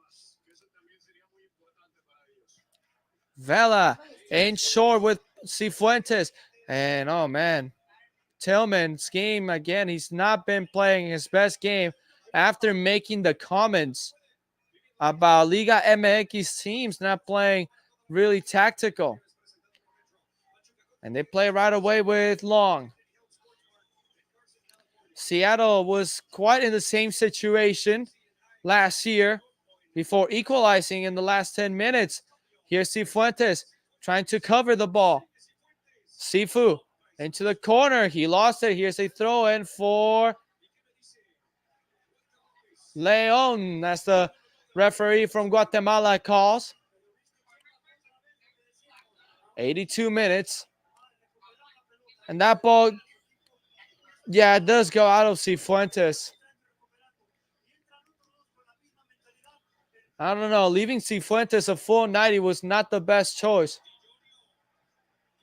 Vela in short with Cifuentes. And oh man, Tillman's game again. He's not been playing his best game after making the comments about Liga MX teams not playing really tactical. And they play right away with Long. Seattle was quite in the same situation last year before equalizing in the last 10 minutes. Here's Cifuentes trying to cover the ball. Sifu into the corner. He lost it. Here's a throw in for Leon. That's the referee from Guatemala calls. 82 minutes. And that ball, yeah, it does go out of Cifuentes. I don't know. Leaving Cifuentes a full 90 was not the best choice.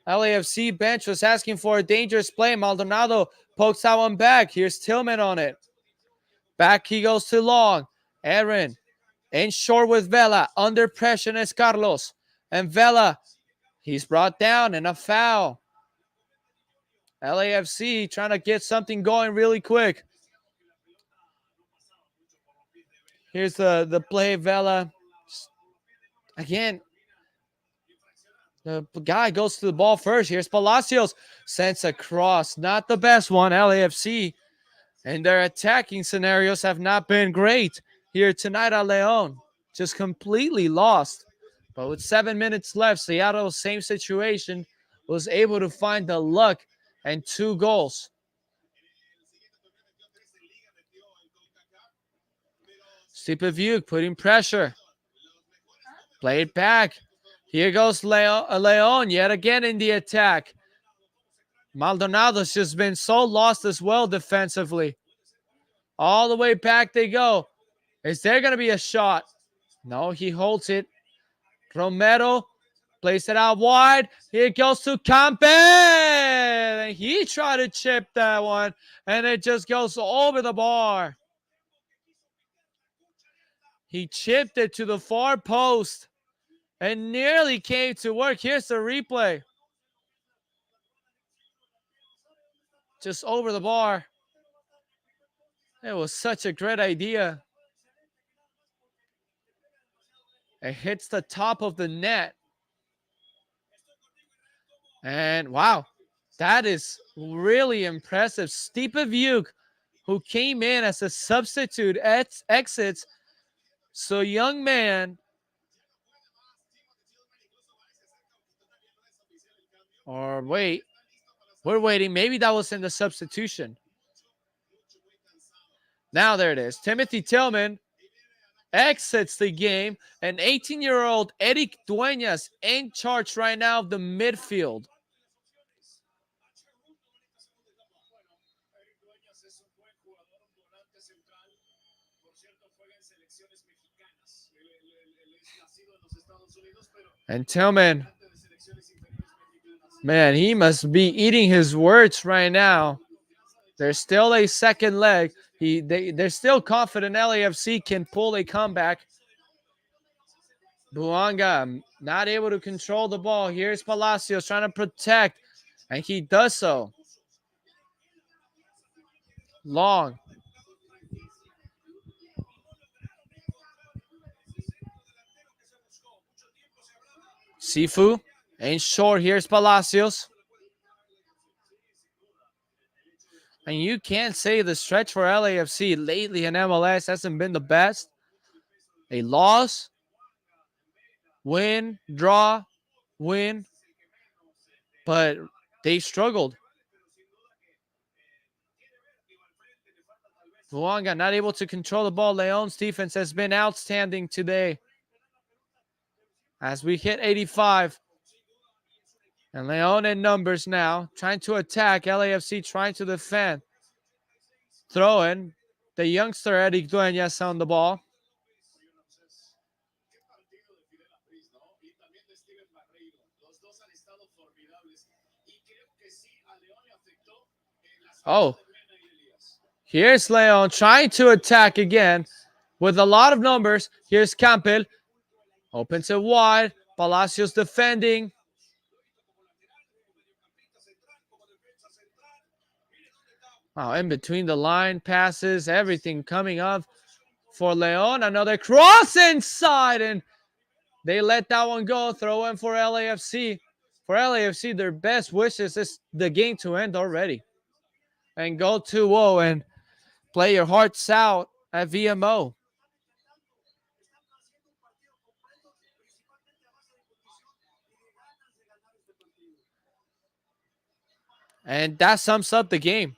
LAFC bench was asking for a dangerous play. Maldonado pokes that one back. Here's Tillman on it. Back he goes to Long. Aaron in short with Vela. Under pressure is Carlos. And Vela, he's brought down and a foul. LAFC trying to get something going really quick. Here's the play, Vela. Again, the guy goes to the ball first. Here's Palacios. Sends a cross. Not the best one, LAFC. And their attacking scenarios have not been great here tonight at Leon. Just completely lost. But with 7 minutes left, Seattle, same situation, was able to find the luck and 2 goals. Stipaviuk putting pressure. Play it back. Here goes Leon yet again in the attack. Maldonado's just been so lost as well defensively. All the way back they go. Is there going to be a shot? No, he holds it. Romero plays it out wide. Here it goes to Campe. And he tried to chip that one. And it just goes over the bar. He chipped it to the far post. And nearly came to work. Here's the replay. Just over the bar. It was such a great idea. It hits the top of the net. And wow, that is really impressive. Stipaviuk, who came in as a substitute, exits. So young man, or wait, we're waiting. Maybe that was in the substitution. Now there it is. Timothy Tillman exits the game. And 18-year-old Eric Dueñas in charge right now of the midfield. And Tillman, man, he must be eating his words right now. There's still a second leg. They're still confident LAFC can pull a comeback. Buanga not able to control the ball. Here's Palacios trying to protect, and he does so. Long. Sifu in short. Here's Palacios. And you can't say the stretch for LAFC lately in MLS hasn't been the best. A loss, win, draw, win. but they struggled. Buanga not able to control the ball. Leon's defense has been outstanding today. As we hit 85. And Leon in numbers now, trying to attack. LAFC trying to defend. Throwing. The youngster Eric Dueñas on the ball. Oh, here's Leon trying to attack again with a lot of numbers. Here's Campbell. Opens it wide. Palacios defending. Wow, in between the line passes, everything coming up for Leon. Another cross inside, and they let that one go. Throw in for LAFC. For LAFC, their best wishes is the game to end already and go 2-0 and play your hearts out at VMO. And that sums up the game.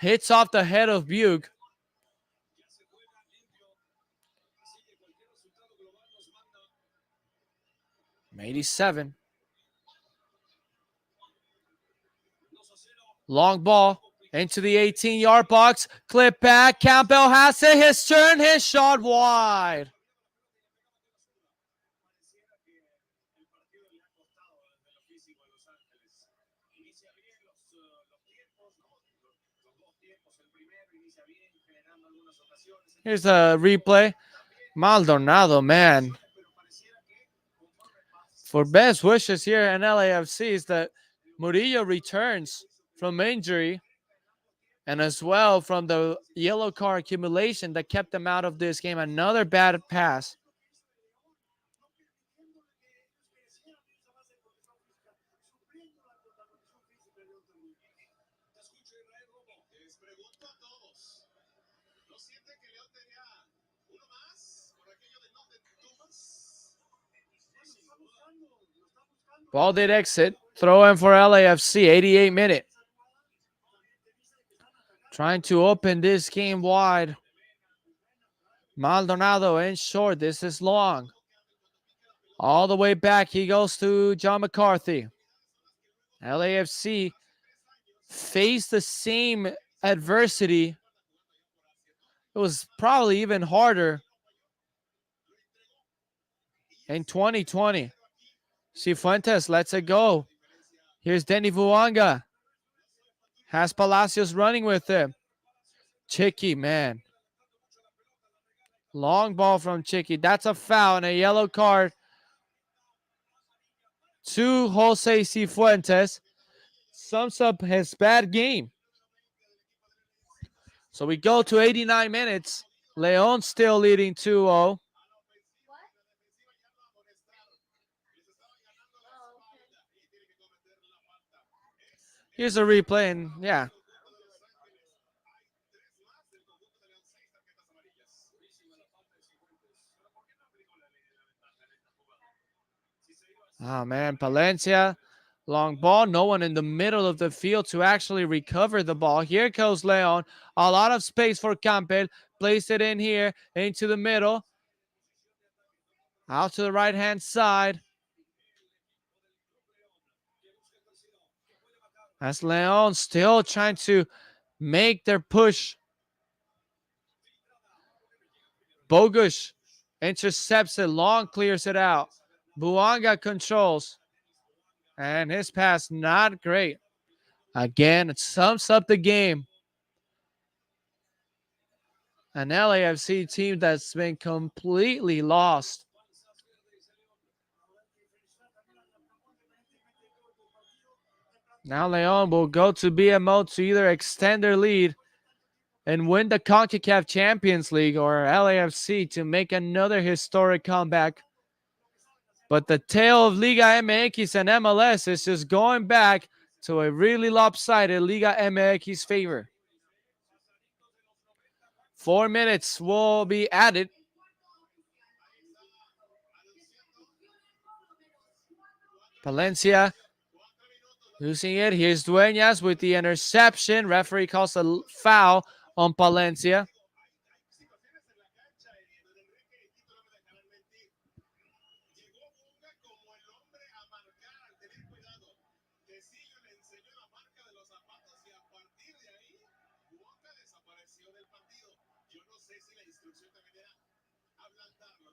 Hits off the head of Bug. 87. Long ball into the 18-yard box. Clip back. Campbell has it. His turn. His shot wide. Here's a replay. Maldonado, man. For best wishes here in LAFC is that Murillo returns from injury and as well from the yellow card accumulation that kept them out of this game. Another bad pass. Ball did exit. Throw in for LAFC, 88 minute. Trying to open this game wide. Maldonado in short. This is long. All the way back. He goes to John McCarthy. LAFC faced the same adversity. It was probably even harder in 2020. Cifuentes lets it go. Here's Denny Vuanga. Has Palacios running with him. Chicky, man. Long ball from Chicky. That's a foul and a yellow card to Jose Cifuentes. Sums up his bad game. So we go to 89 minutes. Leon still leading 2-0. Here's a replay, and yeah. Oh, man. Palencia, long ball. No one in the middle of the field to actually recover the ball. Here goes Leon. A lot of space for Campbell. Place it in here into the middle. Out to the right-hand side. As Leon still trying to make their push. Bogush intercepts it. Long clears it out. Buanga controls. And his pass not great. Again, it sums up the game. An LAFC team that's been completely lost. Now Leon will go to BMO to either extend their lead and win the CONCACAF Champions League, or LAFC to make another historic comeback. But the tale of Liga MX and MLS is just going back to a really lopsided Liga MX favor. 4 minutes will be added. Palencia losing it. Here's Dueñas with the interception. Referee calls a foul on Palencia.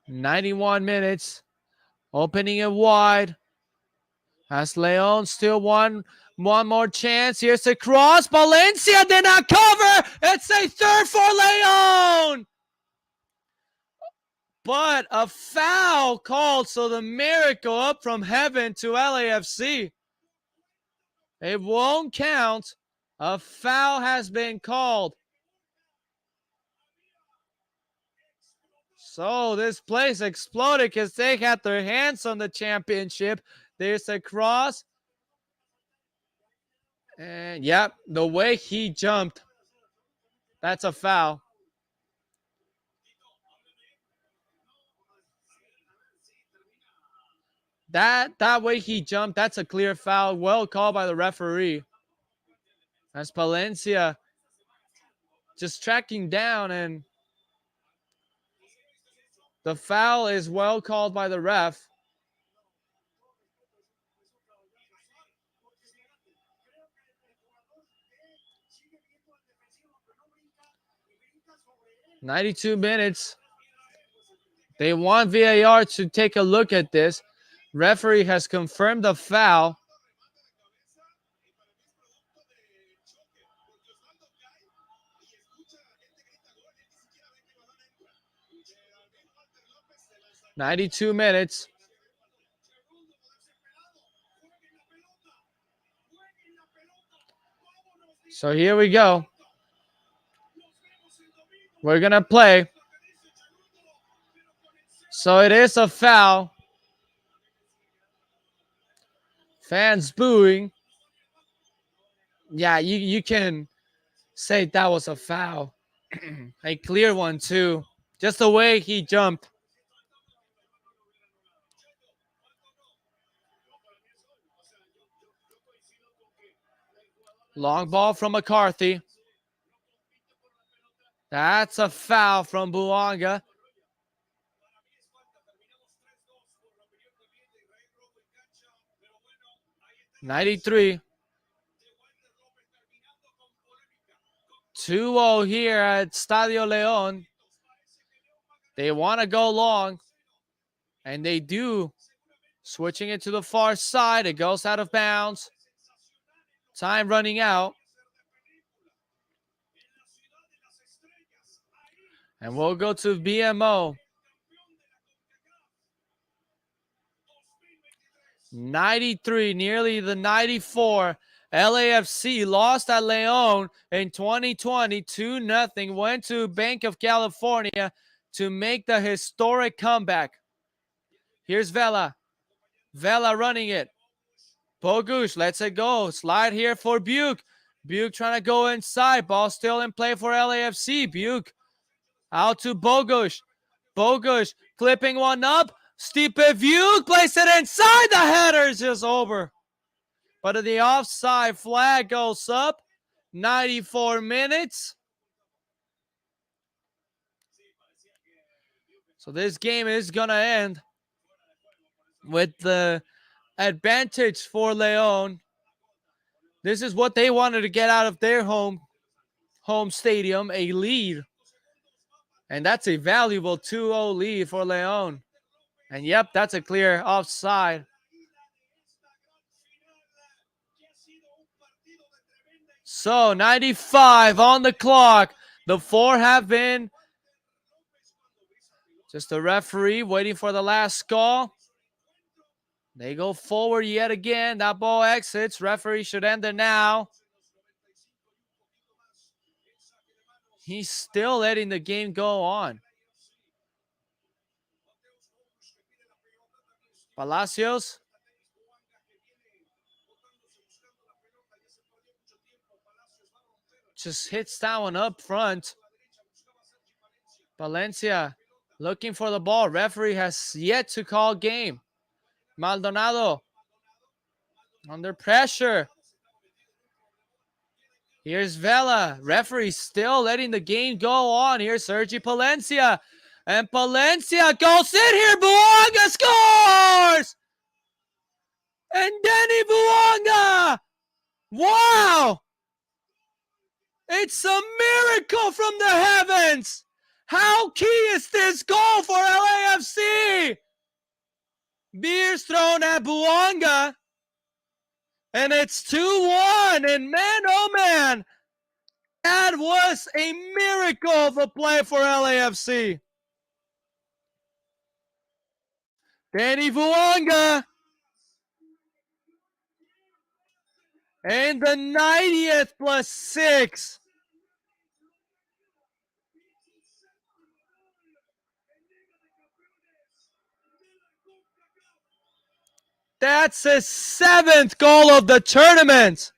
"91 minutes, opening it wide. Has Leon still one more chance? Here's a cross. Valencia did not cover. It's a third for Leon. But a foul called, so the miracle up from heaven to LAFC. It won't count. A foul has been called. So this place exploded because they had their hands on the championship. There's a cross. And yep, the way he jumped, that's a foul. That way he jumped, that's a clear foul. Well called by the referee. As Palencia just tracking down, and the foul is well called by the ref. "92 minutes. They want VAR to take a look at this. Referee has confirmed the foul. "92 minutes. So here we go. We're going to play. So it is a foul. Fans booing. Yeah, you can say that was a foul. A clear one, too. Just the way he jumped. Long ball from McCarthy. That's a foul from Buanga. "93. 2-0 here at Stadio León. They want to go long, and they do. Switching it to the far side. It goes out of bounds. Time running out. And we'll go to BMO. 93, nearly the 94. LAFC lost at León in 2020, 2-0. Went to Bank of California to make the historic comeback. Here's Vela. Vela running it. Bogusz lets it go. Slide here for Buke. Buke trying to go inside. Ball still in play for LAFC. Buke out to Bogusz. Bogusz clipping one up. Stipe Buke plays it inside. The header is just over. But the offside flag goes up. 94 minutes. So this game is going to end with the advantage for León. This is what they wanted to get out of their home stadium, a lead. And that's a valuable 2-0 lead for León. And yep, that's a clear offside. So 95 on the clock. The 4 have been just the referee waiting for the last call. They go forward yet again. That ball exits. Referee should end it now. He's still letting the game go on. Palacios. Just hits that one up front. Valencia looking for the ball. Referee has yet to call game. Maldonado Under pressure. Here's Vela. Referee still letting the game go on. Here's Sergi Palencia. And Palencia goes in here. Buonga scores! And Denny Buonga! Wow! It's a miracle from the heavens! How key is this goal for LAFC? Beers thrown at Buonga. And it's 2-1. And man, oh man, that was a miracle of a play for LAFC. Danny Buonga. And the 90th plus 6. That's his 7th goal of the tournament.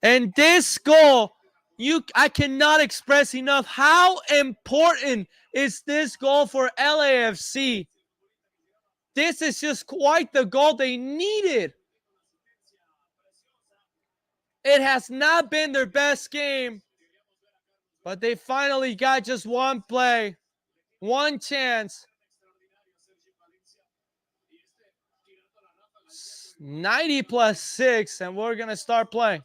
And this goal, I cannot express enough how important is this goal for LAFC. This is just quite the goal they needed. It has not been their best game, but they finally got just one play, one chance. 90 plus 6, and we're going to start playing.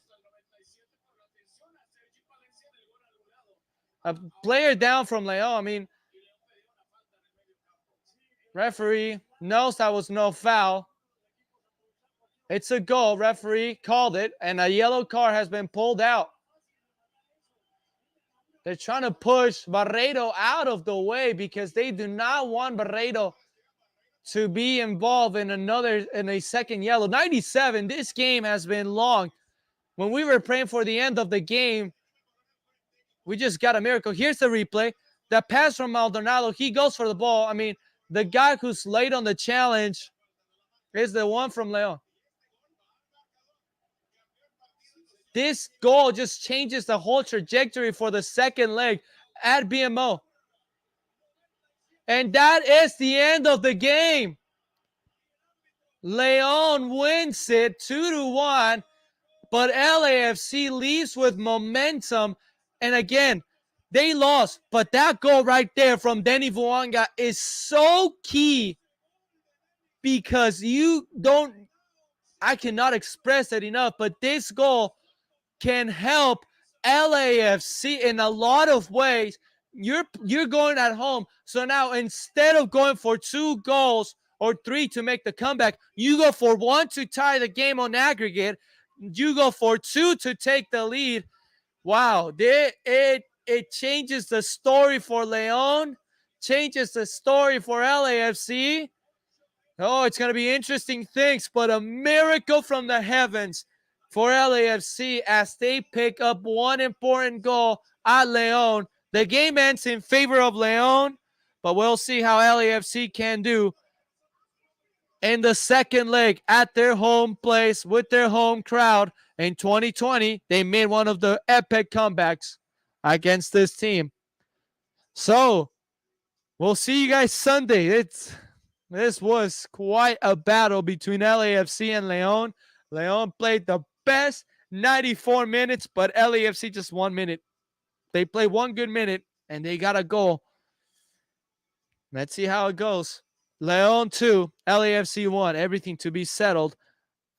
A player down from León. I mean, referee knows that was no foul. It's a goal. Referee called it, and a yellow card has been pulled out. They're trying to push Barreto out of the way because they do not want Barreto to be involved in a second yellow. 97, this game has been long. When we were praying for the end of the game, we just got a miracle. Here's the replay. The pass from Maldonado, he goes for the ball. I mean, the guy who's late on the challenge is the one from León. This goal just changes the whole trajectory for the second leg at BMO. And that is the end of the game. León wins it 2-1, but LAFC leaves with momentum. And again, they lost, but that goal right there from Denny Buonga is so key because I cannot express it enough, but this goal can help LAFC in a lot of ways. You're going at home. So now instead of going for 2 goals or 3 to make the comeback, you go for 1 to tie the game on aggregate. You go for 2 to take the lead. Wow, it changes the story for León, changes the story for LAFC. Oh, it's going to be interesting things, but a miracle from the heavens for LAFC as they pick up one important goal at León. The game ends in favor of León, but we'll see how LAFC can do in the second leg at their home place with their home crowd. In 2020, they made one of the epic comebacks against this team. So, we'll see you guys Sunday. This was quite a battle between LAFC and León. León played the best 94 minutes, but LAFC just 1 minute. They played 1 good minute, and they got a goal. Let's see how it goes. León 2, LAFC 1. Everything to be settled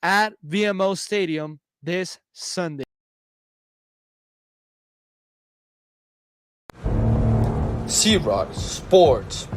at VMO Stadium this Sunday. C-Rock Sports